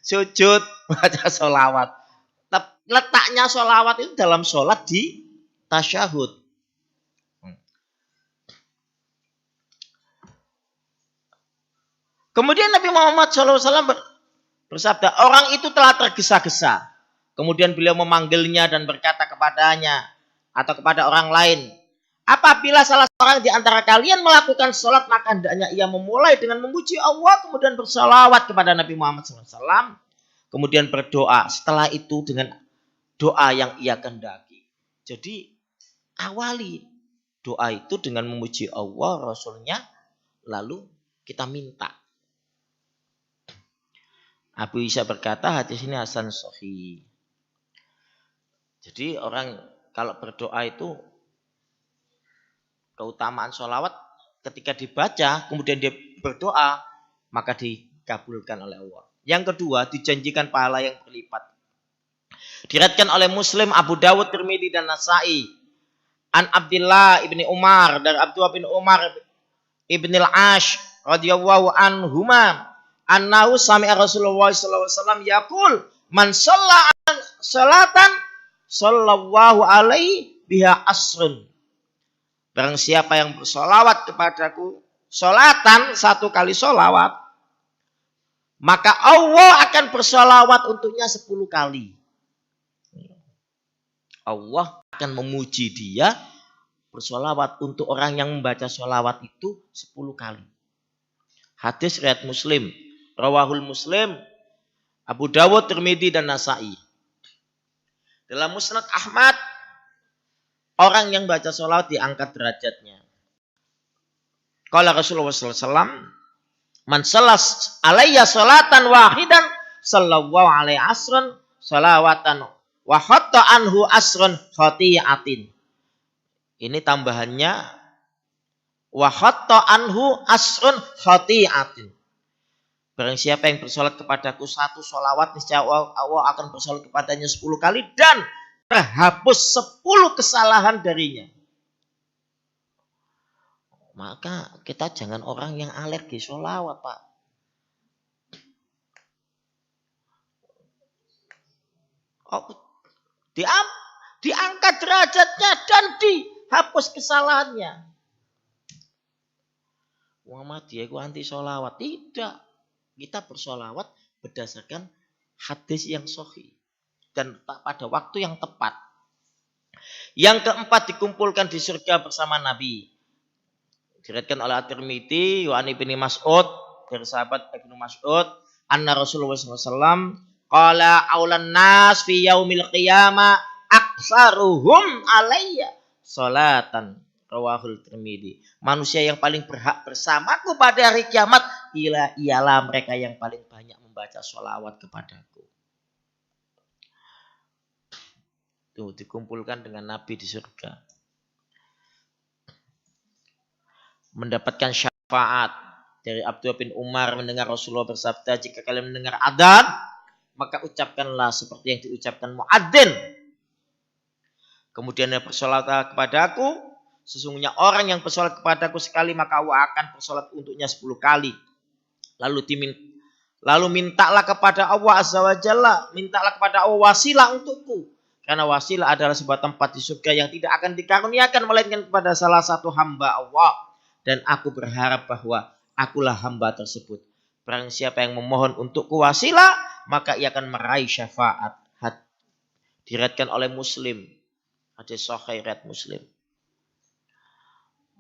sujud baca sholawat. Letaknya sholawat itu dalam sholat di tasyahud. Kemudian Nabi Muhammad SAW bersabda, orang itu telah tergesa-gesa. Kemudian beliau memanggilnya dan berkata kepadanya atau kepada orang lain, apabila salah seorang di antara kalian melakukan sholat, maka hendaknya ia memulai dengan memuji Allah, kemudian bersalawat kepada Nabi Muhammad SAW, kemudian berdoa. Setelah itu dengan doa yang ia kehendaki. Jadi awali doa itu dengan memuji Allah, Rasulnya, lalu kita minta. Abu Isa berkata hadis ini hasan sahih. Jadi orang kalau berdoa itu keutamaan sholawat ketika dibaca kemudian dia berdoa maka dikabulkan oleh Allah. Yang kedua dijanjikan pahala yang berlipat. Diriwayatkan oleh Muslim, Abu Dawud, Tirmidzi dan Nasa'i. An Abdullah ibni Umar dari Abdullah bin Umar ibn al-Ash radhiyallahu anhuma annahu sami'a Rasulullah sallallahu alaihi wasallam yaqul man shalla salatan sallallahu alaihi biha asrun. Barang siapa yang bersolawat kepadaku solatan, satu kali solawat, maka Allah akan bersolawat untuknya 10 kali. Allah akan memuji dia bersolawat untuk orang yang membaca solawat itu 10 kali. Hadis riwayat Muslim, rawahul Muslim, Abu Dawud, Tirmidzi dan Nasa'i. Dalam Musnad Ahmad, orang yang baca solawat diangkat derajatnya. Qala Rasulullah sallallahu alaihi wasallam, man sallas alayya salatan wahidan sallallahu alaihi asran salawatan wa hatta anhu asran khati'atin. Ini tambahannya wa hatta anhu asrun khati'atin. Barang siapa yang bersolat kepadaku satu solawat, niscaya Allah akan bersolat kepadanya 10 kali dan terhapus 10 kesalahan darinya. Maka kita jangan orang yang alergi solawat, Pak. Oh, diangkat derajatnya dan dihapus kesalahannya. Muhammadiyah itu anti solawat. Tidak. Kita bersolawat berdasarkan hadis yang sahih dan pada waktu yang tepat. Yang keempat, dikumpulkan di surga bersama Nabi. Diriwayatkan oleh At-Tirmidzi, Yu'an bin Mas'ud, dari sahabat Ibnu Mas'ud, anna Rasulullah SAW qala aulan nas fi yaumil qiyamah aksaruhum alayya salatan. Rawahul Tirmidzi. Manusia yang paling berhak bersamaku pada hari kiamat ialah mereka yang paling banyak membaca sholawat kepadaku. Tuh, dikumpulkan dengan Nabi di surga. Mendapatkan syafaat dari Abdullah bin Umar mendengar Rasulullah bersabda, jika kalian mendengar adzan, maka ucapkanlah seperti yang diucapkan muadzin. Kemudian dia bersolat kepadaku, sesungguhnya orang yang bersolat kepadaku sekali maka Allah akan bersolat untuknya 10 kali. Lalu mintalah kepada Allah Azza wa Jalla, mintalah kepada Allah wasilah untukku. Karena wasilah adalah sebuah tempat di surga yang tidak akan dikaruniakan melainkan kepada salah satu hamba Allah. Dan aku berharap bahwa akulah hamba tersebut. Barang siapa yang memohon untukku wasilah, maka ia akan meraih syafaat. Diriwayatkan oleh Muslim. Hadis sahih riwayat Muslim.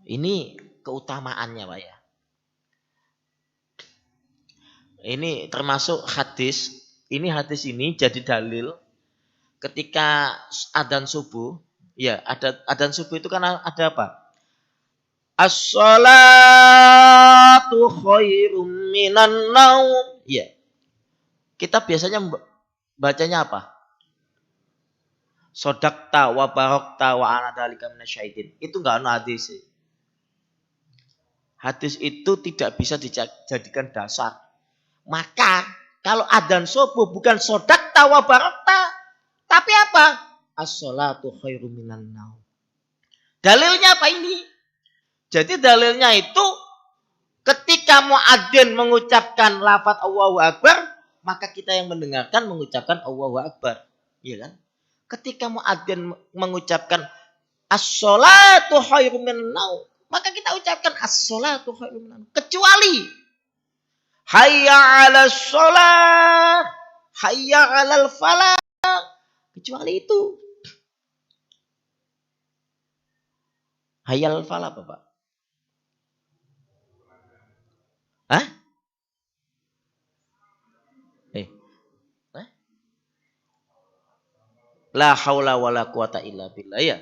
Ini keutamaannya, Pak ya. Ini termasuk hadis. Ini hadis ini jadi dalil ketika adzan subuh. Ya, ada adzan subuh itu kan ada apa? As-salatu khairum minan naum. Ya. Kita biasanya bacanya apa? Sodakta wa barokta wa ana dzalika minasyaitin. Itu enggak ada hadis. Hadis itu tidak bisa dijadikan dasar. Maka kalau adzan subuh bukan sodakta wa barokta, tapi apa? As-salatu khairum minan naum. Dalilnya apa ini? Jadi dalilnya itu ketika muadzin mengucapkan lafaz Allahu Akbar, maka kita yang mendengarkan mengucapkan Allahu Akbar. Iya kan? Ketika muadzin mengucapkan as-salatu khairum minan naum, maka kita ucapkan as-salatu khairum minan naum. Kecuali hayya 'alas shalah, hayya 'alal falah. Kecuali itu. Hayya 'alal falah, Bapak. Hah? La haula wala quwata illa billah ya.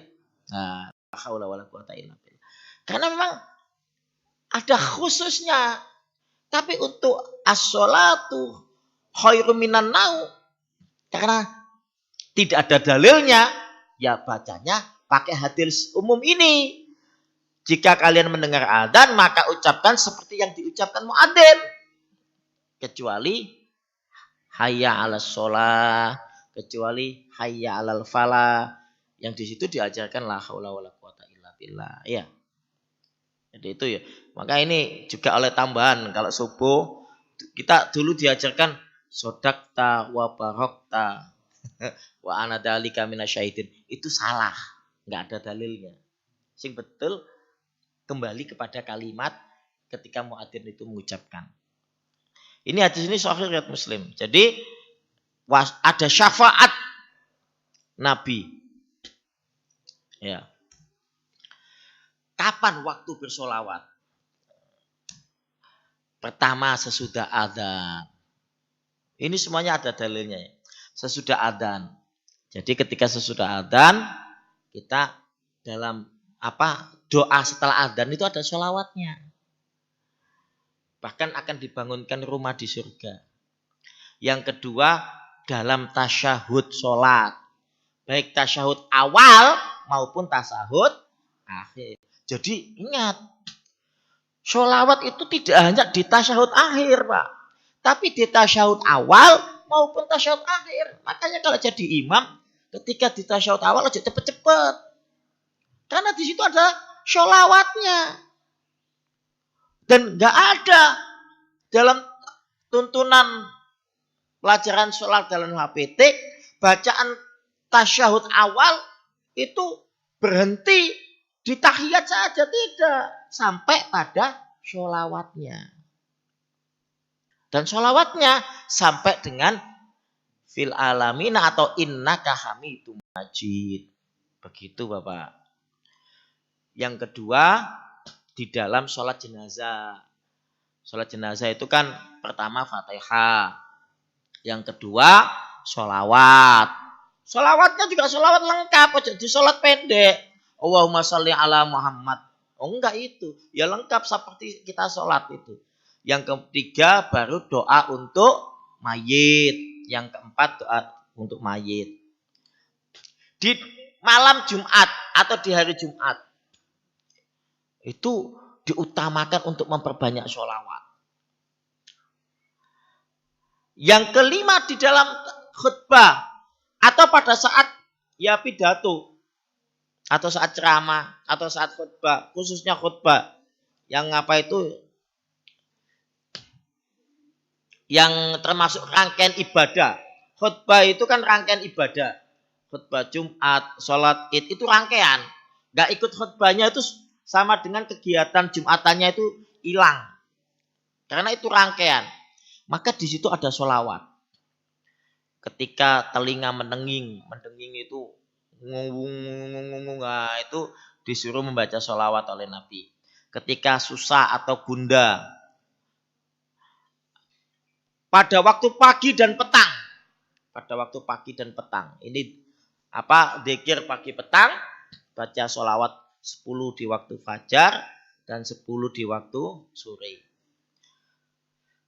Nah, la haula wala quwata illa billah. Karena memang ada khususnya Tapi untuk as-sholatu khairum minan naum, karena tidak ada dalilnya, ya bacanya pakai hadis umum ini. Jika kalian mendengar adzan, maka ucapkan seperti yang diucapkan muadzin. Kecuali hayya 'alas shalah, kecuali hayya 'alal falah. Yang di situ diajarkan la haula wala quwata illa billah. Ya. Jadi itu ya. Maka ini juga oleh tambahan kalau subuh kita dulu diajarkan sodakta wa barokta wa ana dzalika minasyahidin. Itu salah, enggak ada dalilnya. Sing betul kembali kepada kalimat ketika muadzin itu mengucapkan. Ini hadis ini sahih riwayat Muslim. Jadi ada syafaat Nabi. Ya. Kapan waktu bersolawat? Pertama sesudah adzan. Ini semuanya ada dalilnya. Sesudah adzan. Jadi ketika sesudah adzan kita dalam doa setelah adzan itu ada sholawatnya. Bahkan akan dibangunkan rumah di surga. Yang kedua dalam tasyahud sholat. Baik tasyahud awal maupun tasyahud akhir. Jadi ingat, sholawat itu tidak hanya di tasyahud akhir, Pak. Tapi di tasyahud awal maupun tasyahud akhir. Makanya kalau jadi imam, ketika di tasyahud awal aja cepet-cepet. Karena di situ ada sholawatnya. Dan gak ada dalam tuntunan pelajaran sholat dalam HPT, bacaan tasyahud awal itu berhenti di tahiyat saja, tidak. Sampai pada sholawatnya. Dan sholawatnya sampai dengan fil alamina atau innaka hamidum majid. Begitu Bapak. Yang kedua, di dalam sholat jenazah. Sholat jenazah itu kan pertama Fatihah. Yang kedua, sholawat. Sholawatnya juga sholawat lengkap. Jadi sholat pendek. Allahumma sholli ala Muhammad. Oh enggak itu. Ya lengkap seperti kita sholat itu. Yang ketiga baru doa untuk mayit. Yang keempat doa untuk mayit. Di malam Jumat atau di hari Jumat. Itu diutamakan untuk memperbanyak sholawat. Yang kelima di dalam khutbah atau pada saat ya pidato atau saat ceramah atau saat khutbah, khususnya khutbah yang yang termasuk rangkaian ibadah. Khutbah itu kan rangkaian ibadah. Khutbah Jumat, sholat Id itu rangkaian. Gak ikut khutbahnya itu sama dengan kegiatan Jumatannya itu hilang. Karena itu rangkaian. Maka di situ ada sholawat. Ketika telinga mendenging itu nah, itu disuruh membaca sholawat oleh Nabi. Ketika susah atau gundah, pada waktu pagi dan petang. Ini dzikir pagi petang, baca sholawat 10 di waktu fajar dan 10 di waktu sore.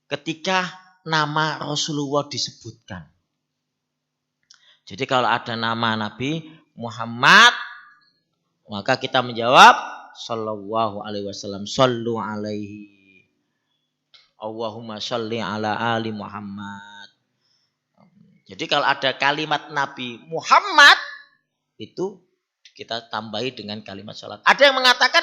Ketika nama Rasulullah disebutkan. Jadi kalau ada nama Nabi Muhammad, maka kita menjawab sallallahu alaihi wasallam, sallu alaihi. Allahumma sholli ala ali Muhammad. Jadi kalau ada kalimat Nabi Muhammad, itu kita tambahi dengan kalimat salat. Ada yang mengatakan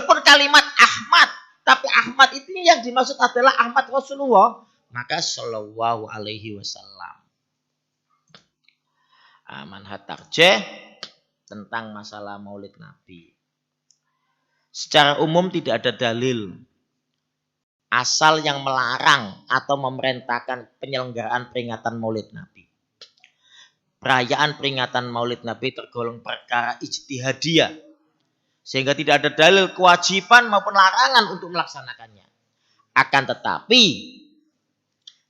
walaupun kalimat Ahmad, tapi Ahmad itu yang dimaksud adalah Ahmad Rasulullah, maka sallallahu alaihi wasallam. Manhaj tarjih tentang masalah Maulid Nabi. Secara umum tidak ada dalil asal yang melarang atau memerintahkan penyelenggaraan peringatan Maulid Nabi. Perayaan peringatan Maulid Nabi tergolong perkara ijtihadiyah, sehingga tidak ada dalil kewajiban maupun larangan untuk melaksanakannya. Akan tetapi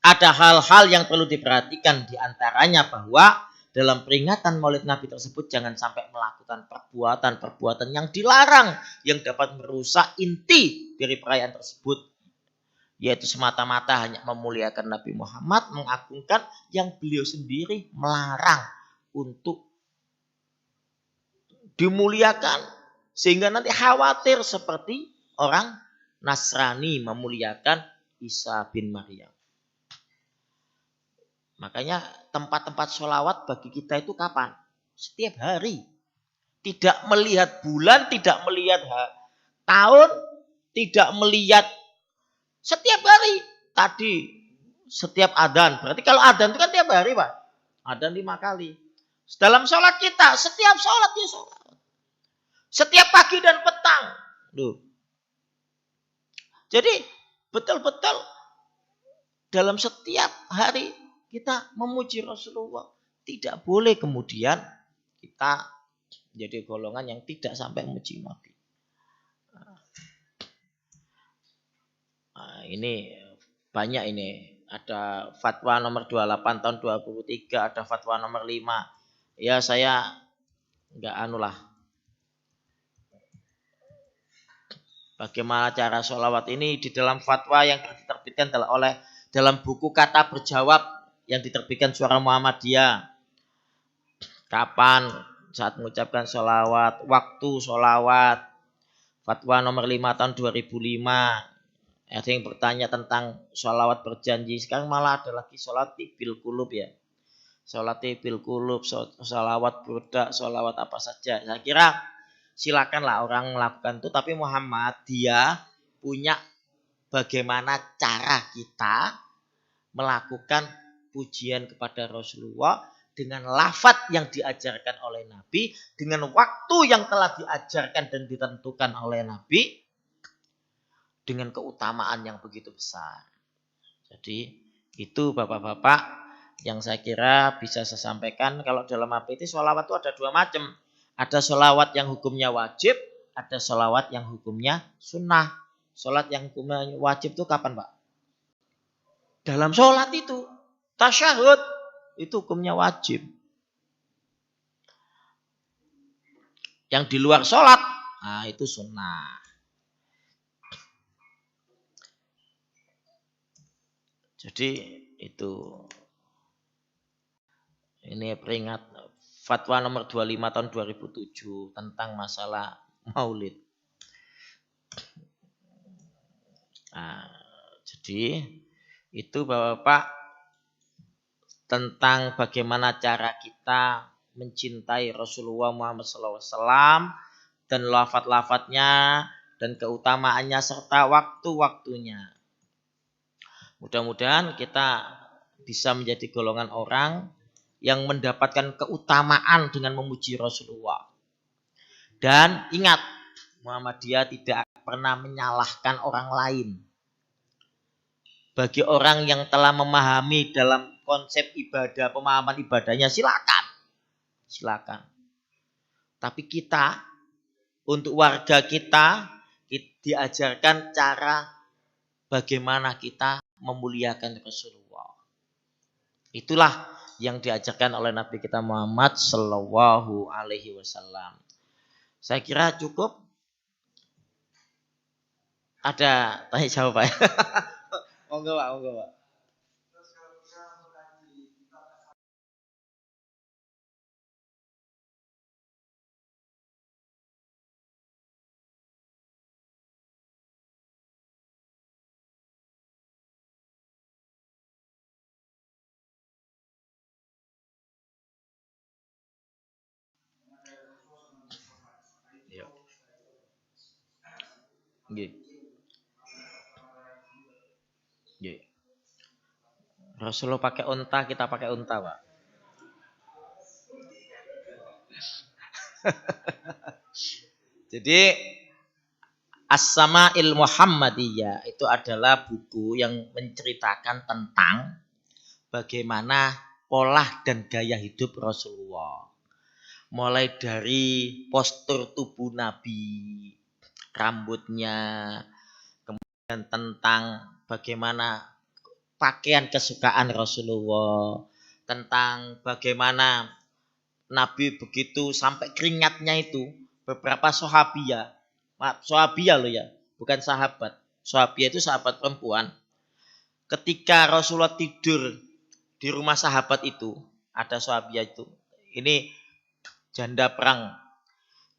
ada hal-hal yang perlu diperhatikan, di antaranya bahwa dalam peringatan Maulid Nabi tersebut jangan sampai melakukan perbuatan-perbuatan yang dilarang, yang dapat merusak inti dari perayaan tersebut, yaitu semata-mata hanya memuliakan Nabi Muhammad, mengagungkan, yang beliau sendiri melarang untuk dimuliakan, sehingga nanti khawatir seperti orang Nasrani memuliakan Isa bin Maryam. Makanya tempat-tempat sholawat bagi kita itu kapan? Setiap hari. Tidak melihat bulan, tidak melihat tahun, tidak melihat setiap hari. Tadi setiap adzan. Berarti kalau adzan itu kan tiap hari, Pak. Adzan 5 kali. Dalam sholat kita, setiap sholat ya sholat. Setiap pagi dan petang. Loh. Jadi betul-betul dalam setiap hari kita memuji Rasulullah. Tidak boleh kemudian kita jadi golongan yang tidak sampai memuji Nabi. Nah, ini banyak ini. Ada fatwa nomor 28 tahun 2023, ada fatwa nomor 5. Ya saya enggak anulah. Bagaimana cara sholawat ini di dalam fatwa yang diterbitkan oleh dalam buku Kata Berjawab yang diterbitkan Suara Muhammadiyah. Kapan saat mengucapkan sholawat, waktu sholawat. Fatwa nomor 5 tahun 2005. Ada yang bertanya tentang sholawat berjanji. Sekarang malah ada lagi sholat bil kulub ya. Sholat bil kulub, sholawat burda, sholawat apa saja. Saya kira silakanlah orang melakukan itu. Tapi Muhammad dia punya bagaimana cara kita melakukan pujian kepada Rasulullah dengan lafaz yang diajarkan oleh Nabi, dengan waktu yang telah diajarkan dan ditentukan oleh Nabi, dengan keutamaan yang begitu besar. Jadi itu bapak-bapak yang saya kira bisa saya sampaikan. Kalau dalam APT sholawat itu ada 2 macam. Ada sholawat yang hukumnya wajib, ada sholawat yang hukumnya sunnah. Sholat yang hukumnya wajib itu kapan, Pak? Dalam sholat itu. Tasyahud itu hukumnya wajib. Yang di luar sholat, nah itu sunnah. Jadi itu ini peringat fatwa nomor 25 tahun 2007 tentang masalah maulid. Nah, jadi itu Bapak tentang bagaimana cara kita mencintai Rasulullah Muhammad SAW dan lafaz-lafaznya dan keutamaannya serta waktu-waktunya. Mudah-mudahan kita bisa menjadi golongan orang yang mendapatkan keutamaan dengan memuji Rasulullah. Dan ingat, Muhammadiyah tidak pernah menyalahkan orang lain. Bagi orang yang telah memahami dalam konsep ibadah, pemahaman ibadahnya, silakan. Silakan. Tapi kita, untuk warga kita diajarkan cara bagaimana kita memuliakan Rasulullah. Itulah yang diajarkan oleh Nabi kita Muhammad Sallallahu Alaihi Wasallam. Saya kira cukup. Ada tanya jawab Pak? Monggo Pak, monggo Pak. Nggih. Nggih. Rasulullah pakai unta, kita pakai unta, Pak. Jadi As-Sama'il Muhammadiyah itu adalah buku yang menceritakan tentang bagaimana pola dan gaya hidup Rasulullah. Mulai dari postur tubuh Nabi, rambutnya, kemudian tentang bagaimana pakaian kesukaan Rasulullah, tentang bagaimana Nabi begitu sampai keringatnya itu, beberapa sahabiyah loh ya, bukan sahabat. Sahabiyah itu sahabat perempuan. ketika Rasulullah tidur di rumah sahabat itu, ada sahabat itu, ini janda perang.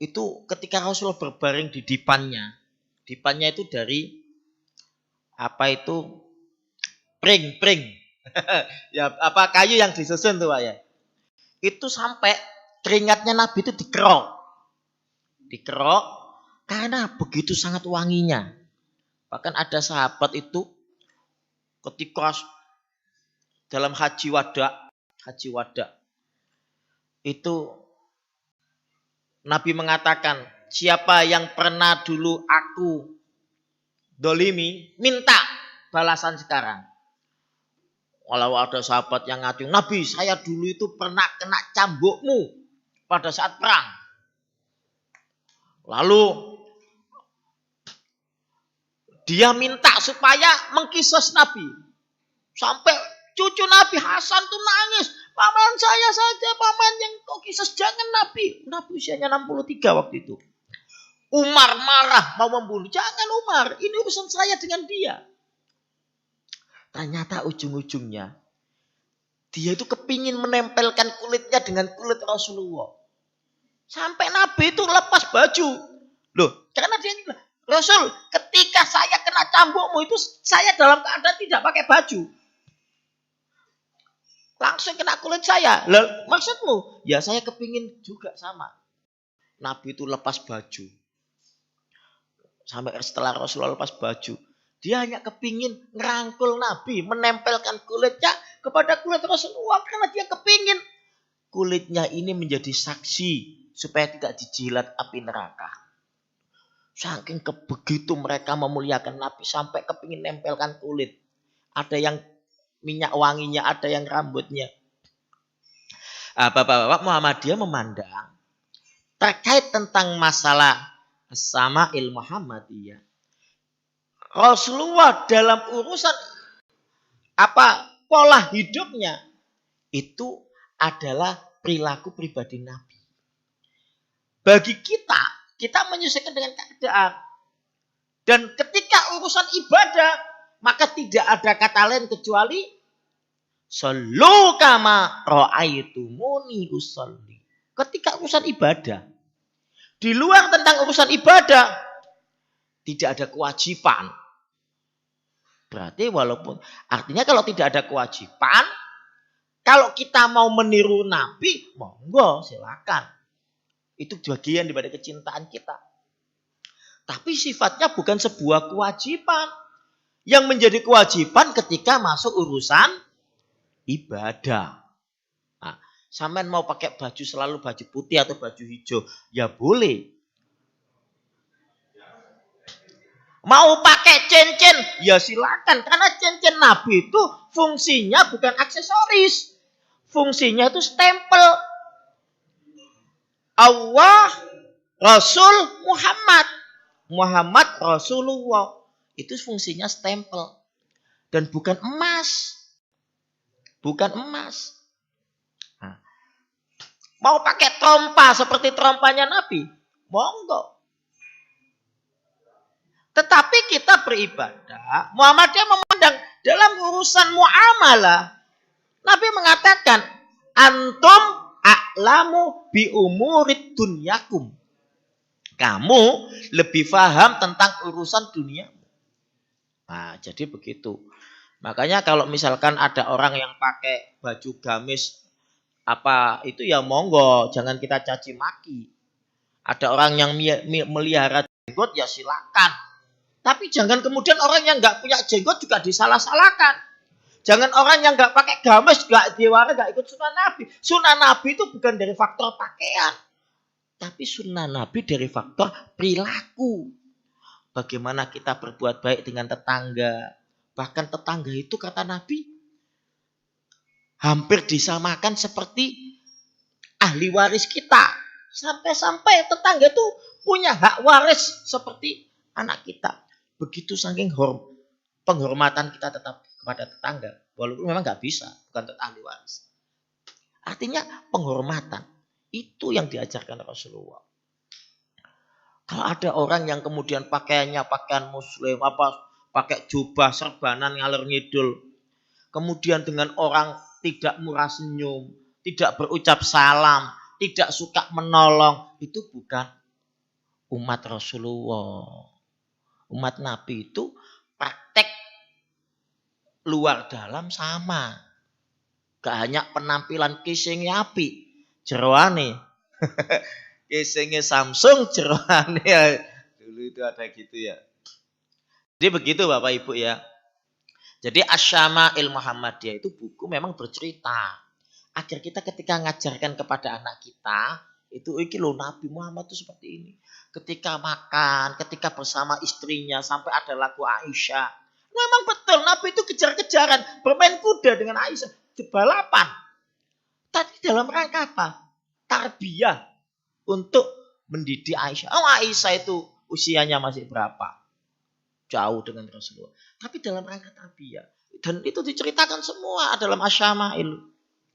Itu ketika Rasulullah berbaring di dipannya itu dari apa itu pring ya apa kayu yang disusun tuh Pak ya. Itu sampai keringatnya Nabi itu dikerok karena begitu sangat wanginya. Bahkan ada sahabat itu ketika dalam haji wada itu Nabi mengatakan, siapa yang pernah dulu aku dolimi, minta balasan sekarang. Kalau ada sahabat yang ngadu, Nabi saya dulu itu pernah kena cambukmu pada saat perang. Lalu dia minta supaya mengkisos Nabi. Sampai cucu Nabi Hasan tuh nangis. Paman saya saja, paman yang kau kisos, jangan Nabi. Nabi usianya 63 waktu itu. Umar marah mau membunuh. Jangan Umar, ini urusan saya dengan dia. Ternyata ujung-ujungnya dia itu kepingin menempelkan kulitnya dengan kulit Rasulullah. Sampai Nabi itu lepas baju. Loh, karena dia bilang, Rasul, ketika saya kena cambukmu itu saya dalam keadaan tidak pakai baju. Langsung kena kulit saya. Loh, maksudmu? Ya saya kepingin juga sama. Nabi itu lepas baju. Sampai setelah Rasulullah lepas baju, dia hanya kepingin ngerangkul Nabi, menempelkan kulitnya kepada kulit Rasulullah karena dia kepingin kulitnya ini menjadi saksi supaya tidak dijilat api neraka. Saking begitu mereka memuliakan Nabi sampai kepingin nempelkan kulit. Ada yang minyak wanginya, ada yang rambutnya. Bapak-bapak Muhammadiyah memandang terkait tentang masalah Sama'il Muhammadiyah. Rasulullah dalam urusan pola hidupnya itu adalah perilaku pribadi Nabi. Bagi kita menyesuaikan dengan keadaan. Dan ketika urusan ibadah, maka tidak ada kata lain kecuali sallu kama ra'aitumuni usolli. Ketika urusan ibadah, di luar tentang urusan ibadah, tidak ada kewajiban. Berarti artinya kalau tidak ada kewajiban, kalau kita mau meniru Nabi, monggo silakan. Itu bagian daripada kecintaan kita. Tapi sifatnya bukan sebuah kewajiban. Yang menjadi kewajiban ketika masuk urusan ibadah. Nah, sampean mau pakai baju selalu baju putih atau baju hijau, ya boleh. Mau pakai cincin, ya silakan. Karena cincin Nabi itu fungsinya bukan aksesoris. Fungsinya itu stempel. Allah, Rasul, Muhammad. Muhammad Rasulullah. Itu fungsinya stempel. Dan bukan emas. Bukan emas. Nah, mau pakai trompa seperti trompanya Nabi, monggo. Tetapi kita beribadah, Muhammadiyah memandang dalam urusan muamalah. Nabi mengatakan, antum a'lamu bi umurid dunyakum. Kamu lebih paham tentang urusan dunia. Nah, jadi begitu. Makanya kalau misalkan ada orang yang pakai baju gamis itu ya monggo, jangan kita caci maki. Ada orang yang melihara jenggot ya silakan. Tapi jangan kemudian orang yang nggak punya jenggot juga disalah-salahkan. Jangan orang yang nggak pakai gamis, nggak diwara, nggak ikut sunnah Nabi. Sunnah Nabi itu bukan dari faktor pakaian, tapi sunnah Nabi dari faktor perilaku. Bagaimana kita berbuat baik dengan tetangga. Bahkan tetangga itu kata Nabi hampir disamakan seperti ahli waris kita. Sampai-sampai tetangga itu punya hak waris seperti anak kita. Begitu saking penghormatan kita tetap kepada tetangga. Walaupun memang nggak bisa, bukan ahli waris. Artinya penghormatan. Itu yang diajarkan Rasulullah. Kalau ada orang yang kemudian pakaiannya pakaian muslim, pakai jubah serbanan ngalor ngidul. Kemudian dengan orang tidak murah senyum, tidak berucap salam, tidak suka menolong, itu bukan umat Rasulullah. Umat Nabi itu praktek luar dalam sama. Gak hanya penampilan kisengnya api, jeroane. Kisengnya Samsung, jeroane. Dulu itu ada gitu ya. Jadi begitu Bapak Ibu ya. Jadi Asy-Syama'il Muhammadiyah itu buku memang bercerita. Agar kita ketika ngajarkan kepada anak kita, itu iki loh Nabi Muhammad itu seperti ini. Ketika makan, ketika bersama istrinya, sampai ada lagu Aisyah. Memang betul Nabi itu kejar-kejaran, bermain kuda dengan Aisyah, balapan. Tapi dalam rangka apa? Tarbiyah untuk mendidik Aisyah. Oh Aisyah itu usianya masih berapa? Jauh dengan Rasulullah. Tapi dalam rangka tarbiyah. Dan itu diceritakan semua dalam Asy-Syama'il.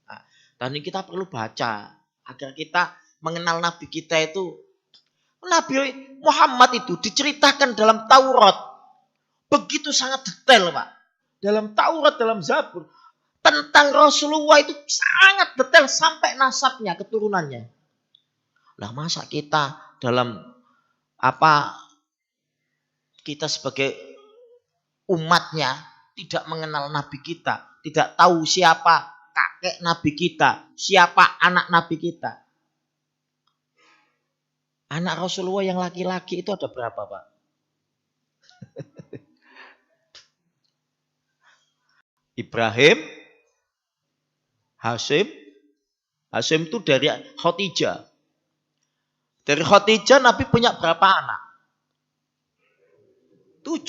Nah, dan ini kita perlu baca. Agar kita mengenal Nabi kita itu. Nabi Muhammad itu diceritakan dalam Taurat. Begitu sangat detail Pak. Dalam Taurat, dalam Zabur. Tentang Rasulullah itu sangat detail sampai nasabnya, keturunannya. Lah masa kita dalam kita sebagai umatnya tidak mengenal Nabi kita, tidak tahu siapa kakek Nabi kita, siapa anak Nabi kita. Anak Rasulullah yang laki-laki itu ada berapa Pak? Ibrahim, Hasyim itu dari Khadijah. Dari Khadijah Nabi punya berapa anak? 7.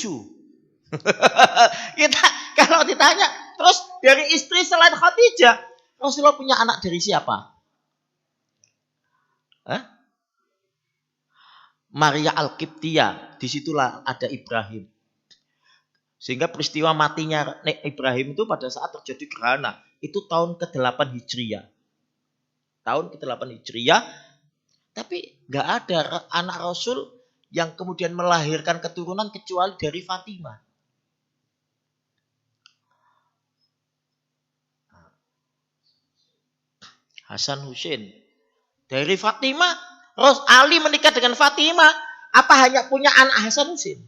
Kita kalau ditanya, terus dari istri selain Khadijah, Rasulullah punya anak dari siapa? Maria Al-Qibtiyah, disitulah ada Ibrahim. Sehingga peristiwa matinya Ibrahim itu pada saat terjadi gerhana, itu tahun ke-8 Hijriah. Tahun ke-8 Hijriah, tapi nggak ada anak Rasul yang kemudian melahirkan keturunan kecuali dari Fatimah. Hasan Husain. Dari Fatimah, Ali menikah dengan Fatimah. Apa hanya punya anak Hasan Husain?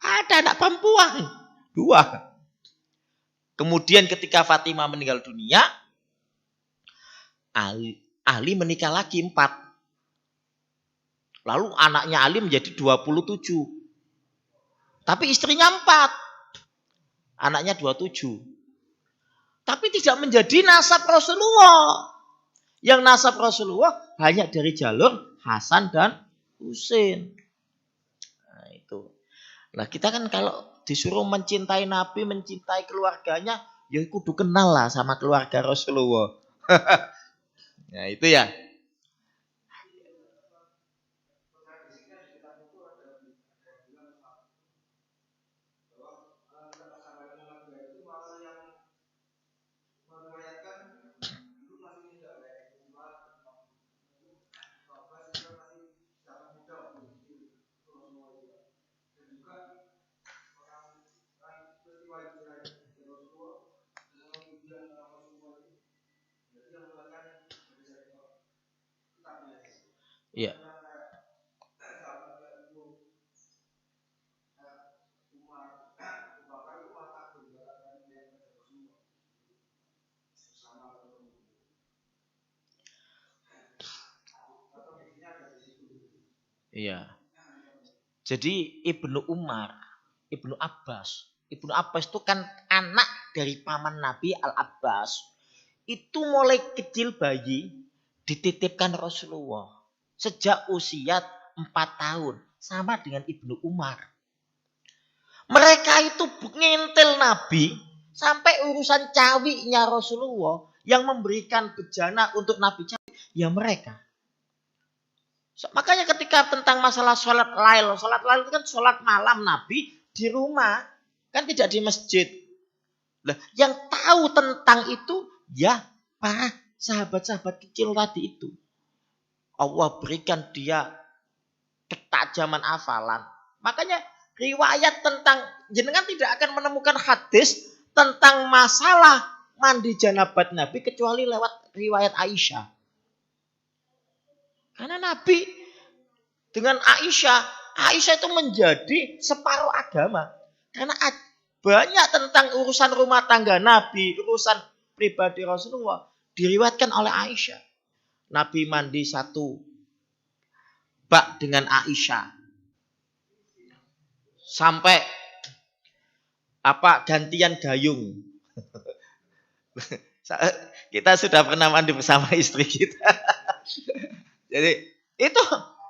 Ada anak perempuan. 2. Kemudian ketika Fatimah meninggal dunia, Ali menikah lagi 4. Lalu anaknya Ali menjadi 27. Tapi istrinya 4. Anaknya 27. Tapi tidak menjadi nasab Rasulullah. Yang nasab Rasulullah hanya dari jalur Hasan dan Husain. Nah itu. Nah kita kan kalau disuruh mencintai Nabi, mencintai keluarganya, ya kudu kenal lah sama keluarga Rasulullah. Nah itu ya. Iya. Iya. Jadi Ibnu Abbas itu kan anak dari paman Nabi Al-Abbas. Itu mulai kecil bayi dititipkan Rasulullah. Sejak usia 4 tahun. Sama dengan Ibnu Umar. Mereka itu ngintil Nabi sampai urusan cawinya Rasulullah yang memberikan bejana untuk Nabi cawi, ya mereka. Makanya ketika tentang masalah sholat lail itu kan sholat malam Nabi di rumah, kan tidak di masjid. Nah, yang tahu tentang itu ya para sahabat-sahabat kecil tadi itu. Allah berikan dia ketajaman hafalan. Makanya riwayat tentang jenengan tidak akan menemukan hadis tentang masalah mandi janabat Nabi kecuali lewat riwayat Aisyah. Karena Nabi dengan Aisyah itu menjadi separuh agama. Karena banyak tentang urusan rumah tangga Nabi, urusan pribadi Rasulullah diriwayatkan oleh Aisyah. Nabi mandi satu bak dengan Aisyah. Sampai gantian gayung. Kita sudah pernah mandi bersama istri kita. Jadi itu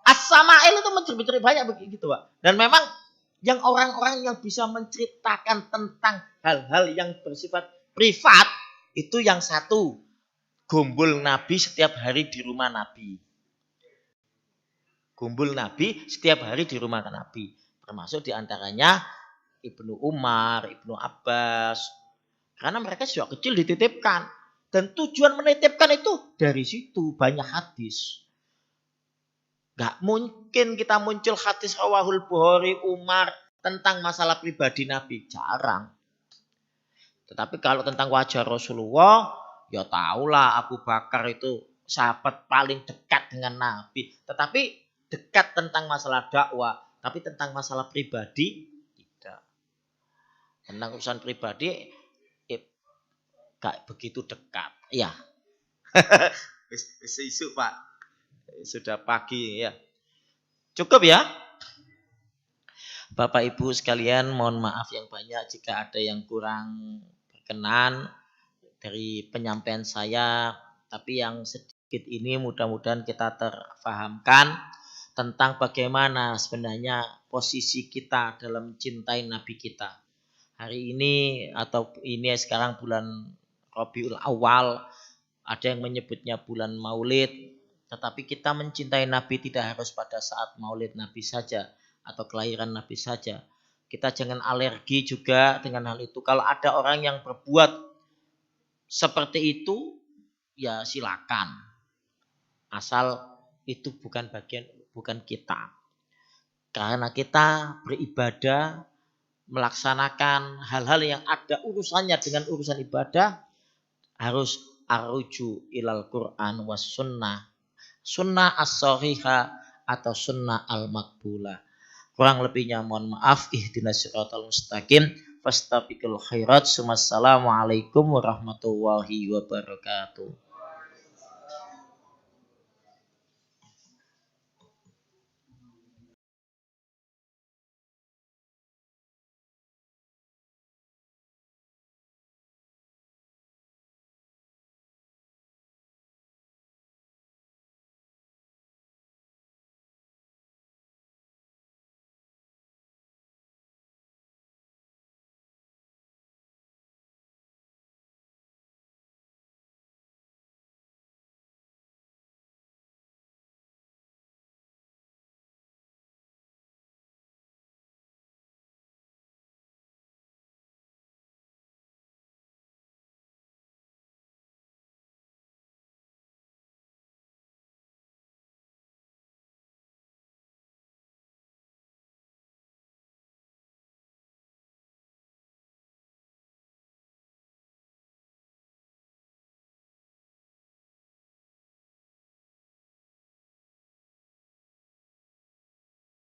As-Sama'il itu mencuri banyak begitu, Pak. Dan memang yang orang-orang yang bisa menceritakan tentang hal-hal yang bersifat privat itu yang satu, gumbul Nabi setiap hari di rumah Nabi. Gumbul Nabi setiap hari di rumah Nabi. Termasuk diantaranya Ibnu Umar, Ibnu Abbas. Karena mereka sejak kecil dititipkan. Dan tujuan menitipkan itu dari situ banyak hadis. Gak mungkin kita muncul hadis rawahul Bukhari, Umar tentang masalah pribadi Nabi. Jarang. Tetapi kalau tentang wajah Rasulullah, ya tahulah Abu Bakar itu sahabat paling dekat dengan Nabi. Tetapi dekat tentang masalah dakwah. Tapi tentang masalah pribadi, tidak. Tentang urusan pribadi, gak begitu dekat. Ya. Isu Pak. Sudah pagi ya. Cukup ya. Bapak Ibu sekalian, mohon maaf yang banyak jika ada yang kurang berkenan dari penyampaian saya. Tapi yang sedikit ini mudah-mudahan kita terfahamkan tentang bagaimana sebenarnya posisi kita dalam mencintai Nabi kita. Hari ini atau ini sekarang bulan Rabiul Awal, ada yang menyebutnya bulan Maulid, tetapi kita mencintai Nabi tidak harus pada saat Maulid Nabi saja atau kelahiran Nabi saja. Kita jangan alergi juga dengan hal itu. Kalau ada orang yang berbuat seperti itu, ya silakan. Asal itu bukan kita. Karena kita beribadah, melaksanakan hal-hal yang ada urusannya dengan urusan ibadah, harus arruju ilal Quran was sunnah. Sunnah as-sahihah atau sunnah al-makbulah. Kurang lebihnya mohon maaf. Ihdinas siratal mustaqim. Fastabiqul khairat. Wassalamualaikum warahmatullahi wabarakatuh.